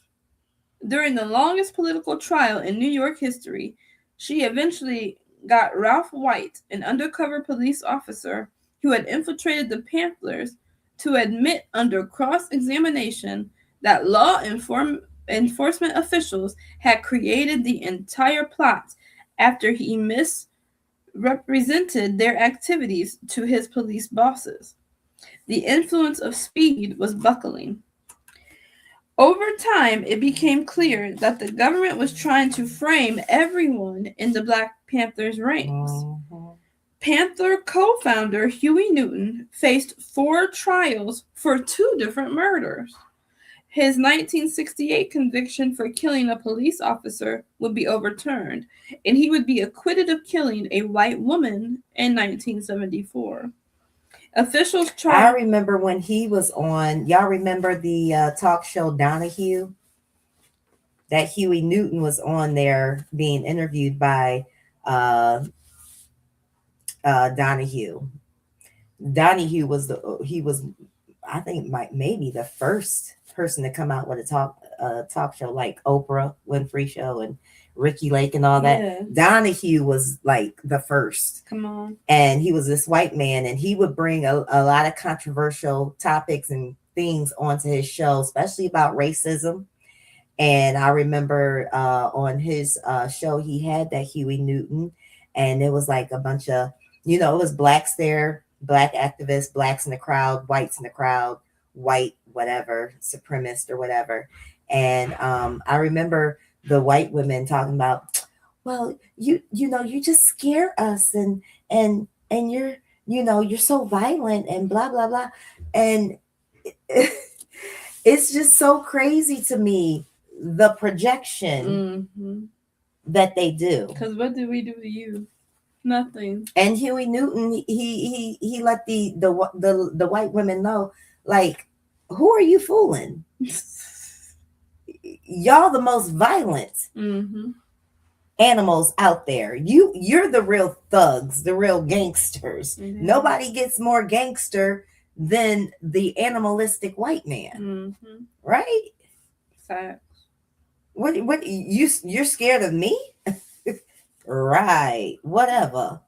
During the longest political trial in New York history, she eventually got Ralph White, an undercover police officer who had infiltrated the Panthers, to admit under cross-examination that law enforcement officials had created the entire plot after he misrepresented their activities to his police bosses. The influence of speed was buckling. Over time, it became clear that the government was trying to frame everyone in the Black Panthers' ranks. Panther co-founder Huey Newton faced 4 trials for 2 different murders. His 1968 conviction for killing a police officer would be overturned, and he would be acquitted of killing a white woman in 1974. Officials I charged. remember when he was on, y'all remember the talk show Donahue? That Huey Newton was on there being interviewed by Donahue. Donahue was I think maybe the first person to come out with a talk show like Oprah Winfrey show and Ricky Lake and all that. Yes. Donahue was like the first. Come on. And he was this white man, and he would bring a lot of controversial topics and things onto his show, especially about racism. And I remember on his show, he had that Huey Newton, and it was like a bunch of, it was blacks there, black activists, blacks in the crowd, whites in the crowd, white, whatever, supremacist or whatever. And I remember the white women talking about, well, you just scare us and you're, you're so violent and blah, blah, blah. And it's just so crazy to me, the projection that they do. Because what did we do to you? Nothing. And Huey Newton, he let the white women know, like, who are you fooling? Y'all the most violent animals out there. You're the real thugs, the real gangsters. Nobody gets more gangster than the animalistic white man, right? Facts. What you're scared of me? Right, whatever.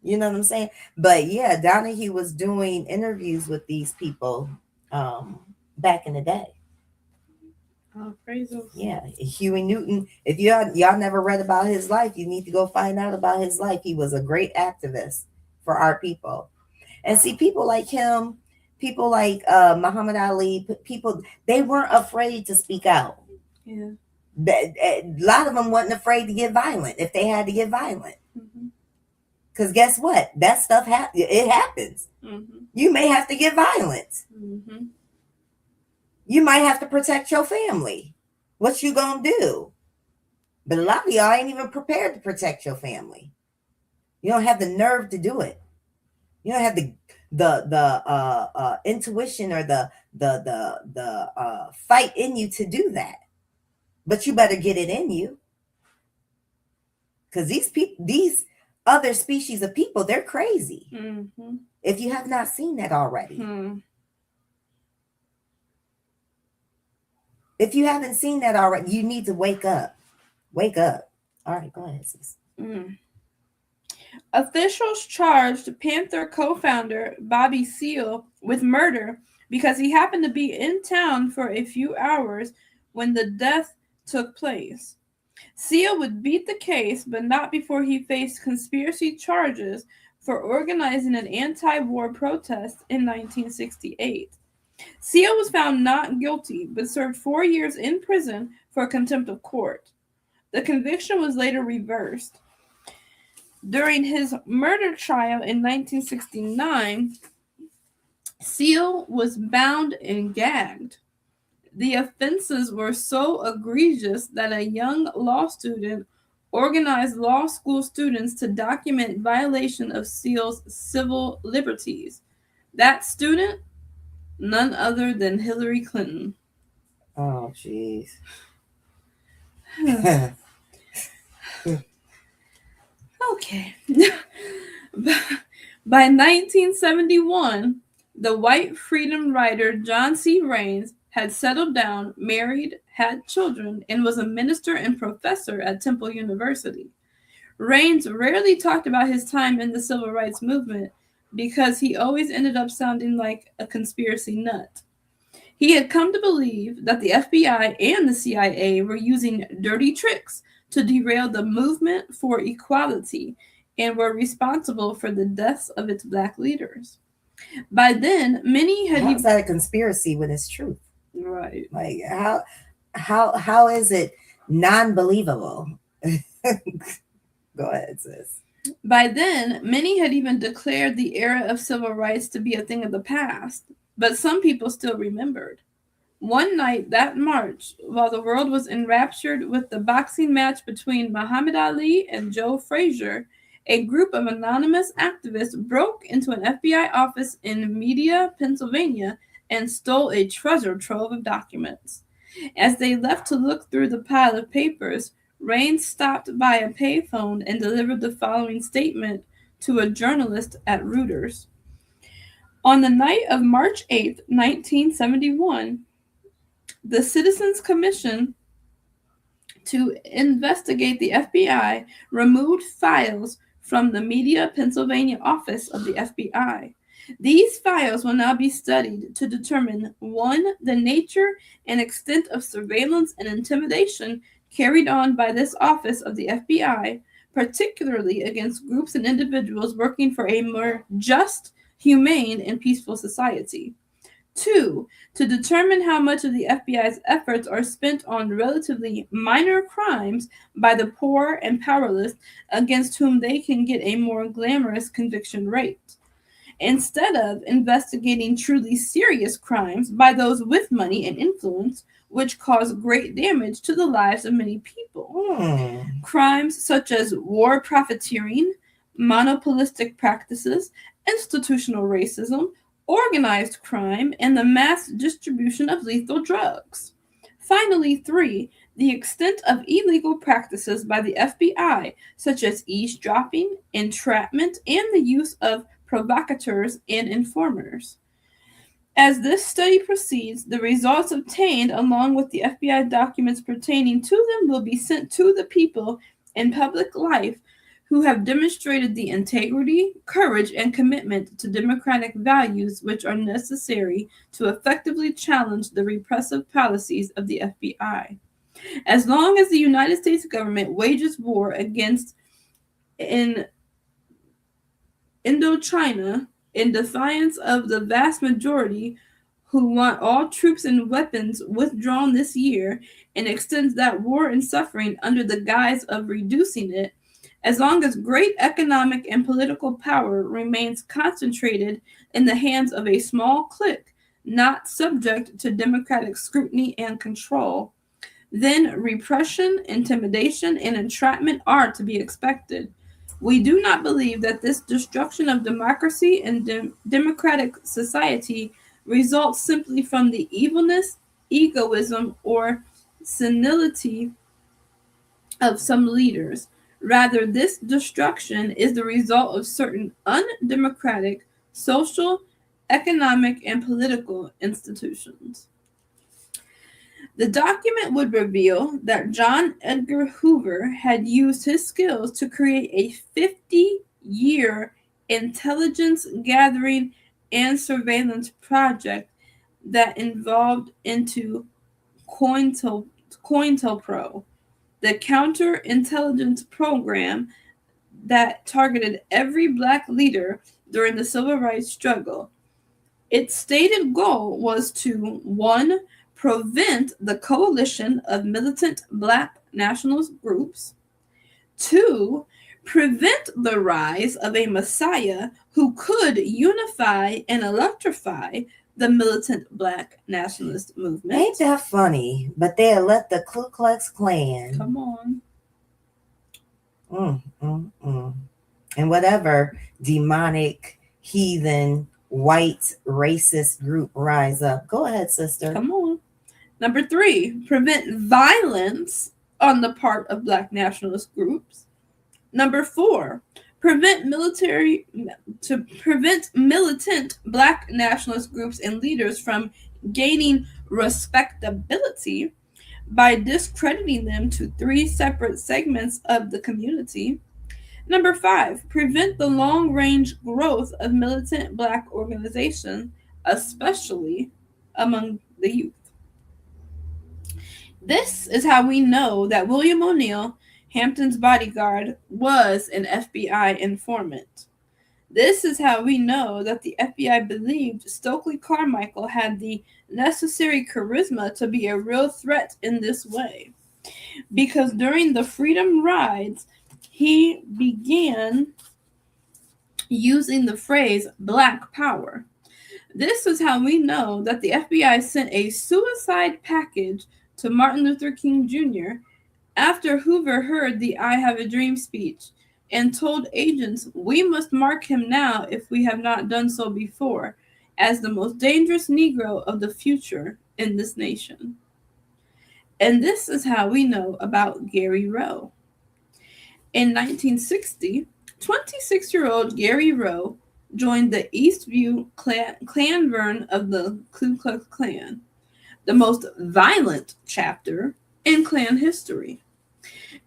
You know what I'm saying? But yeah, Donahue was doing interviews with these people back in the day. Oh, praises. Yeah, Huey Newton. If y'all never read about his life, you need to go find out about his life. He was a great activist for our people. And see, people like him, people like Muhammad Ali, people, they weren't afraid to speak out. Yeah. A lot of them wasn't afraid to get violent if they had to get violent. Because guess what? That stuff it happens. You may have to get violent. You might have to protect your family. What you gonna do? But a lot of y'all ain't even prepared to protect your family. You don't have the nerve to do it. You don't have the intuition or the fight in you to do that. But you better get it in you. Because these other species of people, they're crazy. If you have not seen that already. If you haven't seen that already, you need to wake up. Wake up. All right, go ahead, sis. Officials charged Panther co-founder Bobby Seale with murder because he happened to be in town for a few hours when the death took place. Seale would beat the case, but not before he faced conspiracy charges for organizing an anti-war protest in 1968. Seale was found not guilty, but served 4 years in prison for contempt of court. The conviction was later reversed. During his murder trial in 1969, Seale was bound and gagged. The offenses were so egregious that a young law student organized law school students to document violation of Seale's civil liberties. That student, none other than Hillary Clinton. Oh, jeez. Okay. By 1971, the white freedom rider John C. Raines had settled down, married, had children, and was a minister and professor at Temple University. Raines rarely talked about his time in the civil rights movement because he always ended up sounding like a conspiracy nut. He had come to believe that the FBI and the CIA were using dirty tricks to derail the movement for equality and were responsible for the deaths of its black leaders. By then, many had... How's that a conspiracy when it's truth? Right. Like, how is it non-believable? Go ahead, sis. By then, many had even declared the era of civil rights to be a thing of the past, but some people still remembered. One night that March, while the world was enraptured with the boxing match between Muhammad Ali and Joe Frazier, a group of anonymous activists broke into an FBI office in Media, Pennsylvania, and stole a treasure trove of documents. As they left to look through the pile of papers, Raines stopped by a payphone and delivered the following statement to a journalist at Reuters. On the night of March 8, 1971, the Citizens Commission to investigate the FBI removed files from the Media, Pennsylvania office of the FBI. These files will now be studied to determine 1. The nature and extent of surveillance and intimidation carried on by this office of the FBI, particularly against groups and individuals working for a more just, humane, and peaceful society. 2. To determine how much of the FBI's efforts are spent on relatively minor crimes by the poor and powerless against whom they can get a more glamorous conviction rate, instead of investigating truly serious crimes by those with money and influence, which cause great damage to the lives of many people. Crimes such as war profiteering, monopolistic practices, institutional racism, organized crime, and the mass distribution of lethal drugs. Finally, 3. The extent of illegal practices by the FBI, such as eavesdropping, entrapment, and the use of provocateurs and informers. As this study proceeds, the results obtained along with the FBI documents pertaining to them will be sent to the people in public life who have demonstrated the integrity, courage, and commitment to democratic values which are necessary to effectively challenge the repressive policies of the FBI. As long as the United States government wages war against Indochina in defiance of the vast majority who want all troops and weapons withdrawn this year, and extends that war and suffering under the guise of reducing it, as long as great economic and political power remains concentrated in the hands of a small clique, not subject to democratic scrutiny and control, then repression, intimidation, and entrapment are to be expected. We do not believe that this destruction of democracy and democratic society results simply from the evilness, egoism, or senility of some leaders. Rather, this destruction is the result of certain undemocratic social, economic, and political institutions. The document would reveal that John Edgar Hoover had used his skills to create a 50-year intelligence gathering and surveillance project that involved into COINTELPRO, the counterintelligence program that targeted every Black leader during the civil rights struggle. Its stated goal was to 1. Prevent the coalition of militant Black nationalist groups. 2. Prevent the rise of a messiah who could unify and electrify the militant Black nationalist movement. Ain't that funny? But they'll let the Ku Klux Klan. Come on. And whatever demonic, heathen, white, racist group rise up. Go ahead, sister. Come on. Number 3, prevent violence on the part of Black nationalist groups. Number 4, prevent militant Black nationalist groups and leaders from gaining respectability by discrediting them to 3 separate segments of the community. Number 5, prevent the long-range growth of militant Black organizations, especially among the youth. This is how we know that William O'Neill, Hampton's bodyguard, was an FBI informant. This is how we know that the FBI believed Stokely Carmichael had the necessary charisma to be a real threat in this way. Because during the Freedom Rides, he began using the phrase Black Power. This is how we know that the FBI sent a suicide package to Martin Luther King Jr. after Hoover heard the I Have a Dream speech and told agents, "We must mark him now if we have not done so before, as the most dangerous Negro of the future in this nation." And this is how we know about Gary Rowe. In 1960, 26-year-old Gary Rowe joined the Eastview Clanvern of the Ku Klux Klan, the most violent chapter in Klan history.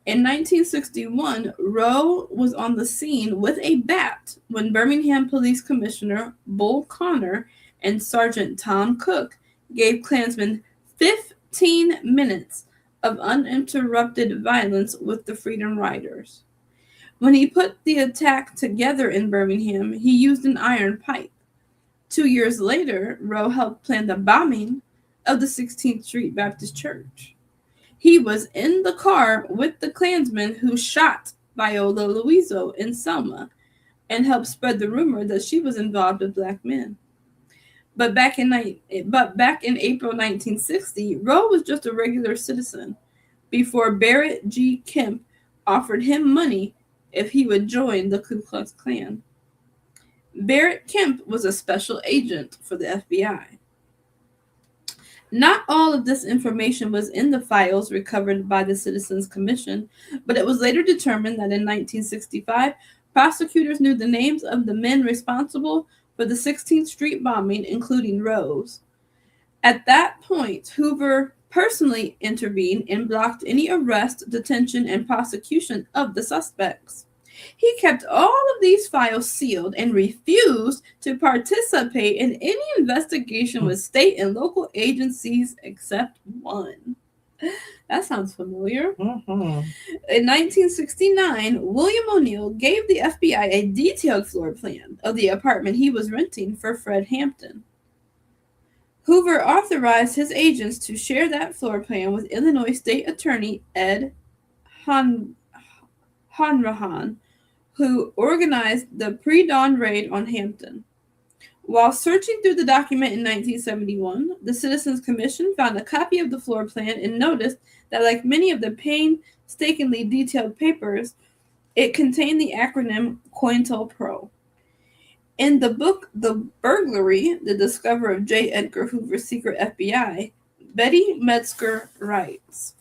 In 1961, Rowe was on the scene with a bat when Birmingham Police Commissioner Bull Connor and Sergeant Tom Cook gave Klansmen 15 minutes of uninterrupted violence with the Freedom Riders. When he put the attack together in Birmingham, he used an iron pipe. 2 years later, Rowe helped plan the bombing of the 16th Street Baptist Church. He was in the car with the Klansmen who shot Viola Liuzzo in Selma and helped spread the rumor that she was involved with black men. But back in April 1960, Rowe was just a regular citizen before Barrett G. Kemp offered him money if he would join the Ku Klux Klan. Barrett Kemp was a special agent for the FBI. Not all of this information was in the files recovered by the Citizens Commission, but it was later determined that in 1965, prosecutors knew the names of the men responsible for the 16th Street bombing, including Rowe's. At that point, Hoover personally intervened and blocked any arrest, detention, and prosecution of the suspects. He kept all of these files sealed and refused to participate in any investigation with state and local agencies except one. That sounds familiar. Mm-hmm. In 1969, William O'Neill gave the FBI a detailed floor plan of the apartment he was renting for Fred Hampton. Hoover authorized his agents to share that floor plan with Illinois State Attorney Ed Hanrahan, who organized the pre-dawn raid on Hampton. While searching through the document in 1971, the Citizens Commission found a copy of the floor plan and noticed that, like many of the painstakingly detailed papers, it contained the acronym COINTELPRO. In the book The Burglary, The Discovery of J. Edgar Hoover's Secret FBI, Betty Metzger writes,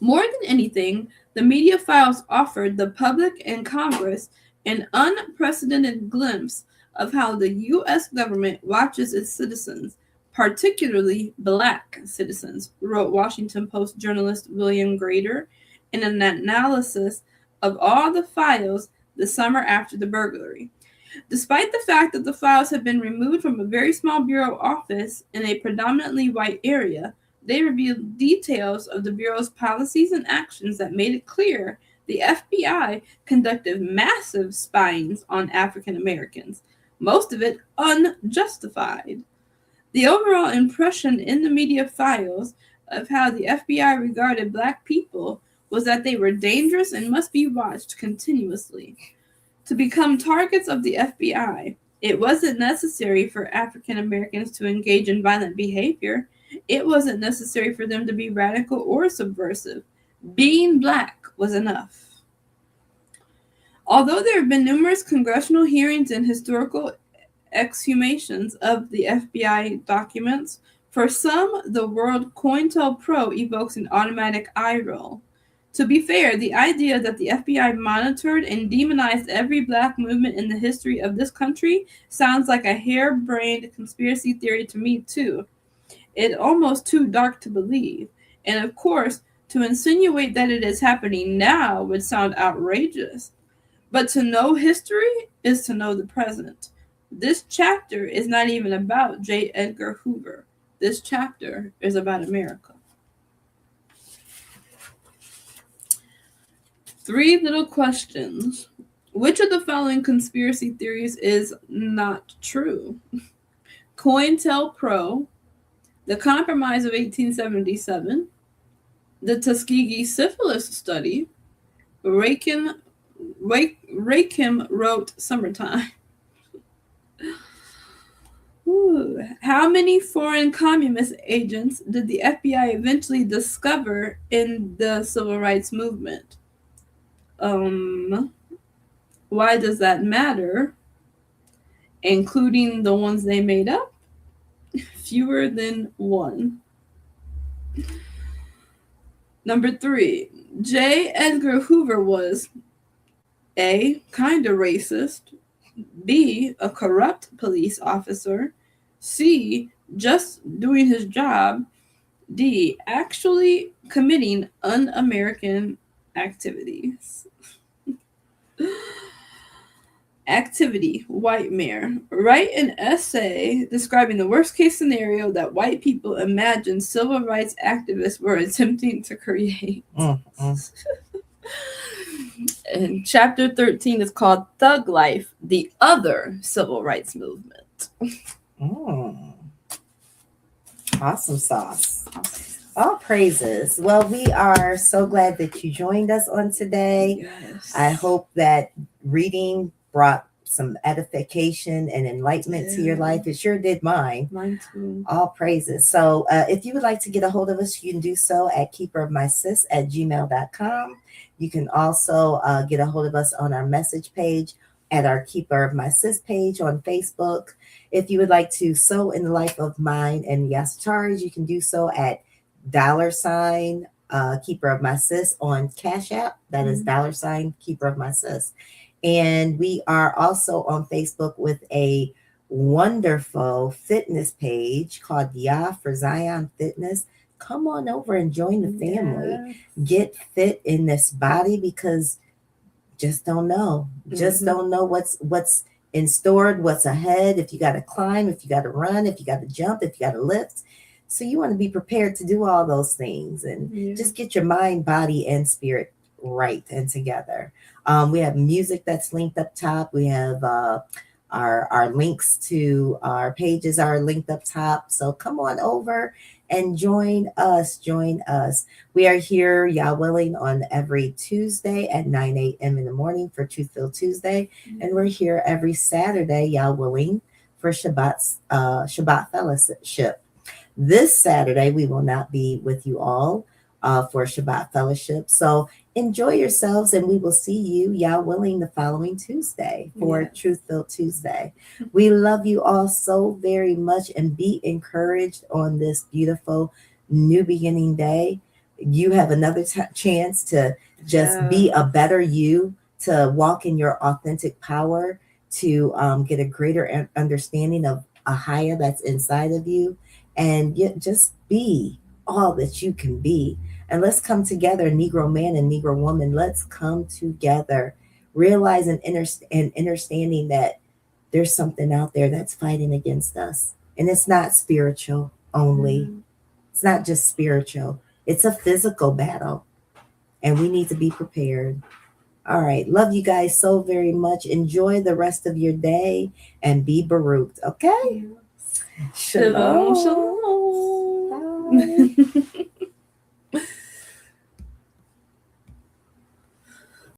"More than anything, the media files offered the public and Congress an unprecedented glimpse of how the U.S. government watches its citizens, particularly black citizens," wrote Washington Post journalist William Grader in an analysis of all the files the summer after the burglary. Despite the fact that the files had been removed from a very small bureau office in a predominantly white area, they revealed details of the Bureau's policies and actions that made it clear the FBI conducted massive spying on African Americans, most of it unjustified. The overall impression in the media files of how the FBI regarded black people was that they were dangerous and must be watched continuously. To become targets of the FBI, it wasn't necessary for African Americans to engage in violent behavior. It wasn't necessary for them to be radical or subversive. Being black was enough. Although there have been numerous congressional hearings and historical exhumations of the FBI documents, for some, the word COINTELPRO evokes an automatic eye roll. To be fair, the idea that the FBI monitored and demonized every black movement in the history of this country sounds like a harebrained conspiracy theory to me, too. It's almost too dark to believe. And of course, to insinuate that it is happening now would sound outrageous. But to know history is to know the present. This chapter is not even about J. Edgar Hoover. This chapter is about America. 3 little questions. Which of the following conspiracy theories is not true? COINTELPRO, the Compromise of 1877, the Tuskegee Syphilis Study, Rakim wrote Summertime. Ooh. How many foreign communist agents did the FBI eventually discover in the civil rights movement? Why does that matter? Including the ones they made up? Fewer than one. Number 3. J. Edgar Hoover was A. Kind of racist, B. A corrupt police officer, C. Just doing his job, D. Actually committing un-American activities. Activity, white mare. Write an essay describing the worst case scenario that white people imagine civil rights activists were attempting to create. And chapter 13 is called Thug Life, the Other Civil Rights Movement. Awesome sauce. All praises. Well, we are so glad that you joined us on today. Yes. I hope that reading brought some edification and enlightenment to your life. It sure did mine. Mine too. All praises. So if you would like to get a hold of us, you can do so at keeperofmysis@gmail.com. You can also get a hold of us on our message page at our Keeper of My Sis page on Facebook. If you would like to sow in the life of mine and Yasatari's, you can do so at $ Keeper of My Sis on cashapp. That is $ Keeper of My Sis. And we are also on Facebook with a wonderful fitness page called YAH for Zion Fitness. Come on over and join the family. Yes. Get fit in this body, because just don't know. Just don't know what's in store, what's ahead. If you got to climb, if you got to run, if you got to jump, if you got to lift. So you want to be prepared to do all those things and just get your mind, body, and spirit right and together. We have music that's linked up top. We have our links to our pages are linked up top. So come on over and join us. We are here, Yah willing, on every Tuesday at 9 a.m. in the morning for Truth-Filled Tuesday. And we're here every Saturday, Yah willing, for Shabbat Fellowship. This Saturday, we will not be with you all for Shabbat Fellowship. So enjoy yourselves, and we will see you, Yah willing, the following Tuesday for Truth-Filled Tuesday. We love you all so very much, and be encouraged on this beautiful new beginning day. You have another chance to just be a better you, to walk in your authentic power, to get a greater understanding of YAHUAH that's inside of you, and just be all that you can be. And let's come together, Negro man and Negro woman. Let's come together, realize and understanding that there's something out there that's fighting against us. And it's not spiritual only. It's not just spiritual. It's a physical battle. And we need to be prepared. All right. Love you guys so very much. Enjoy the rest of your day and be Baruch. Okay? Shalom. Shalom. Bye.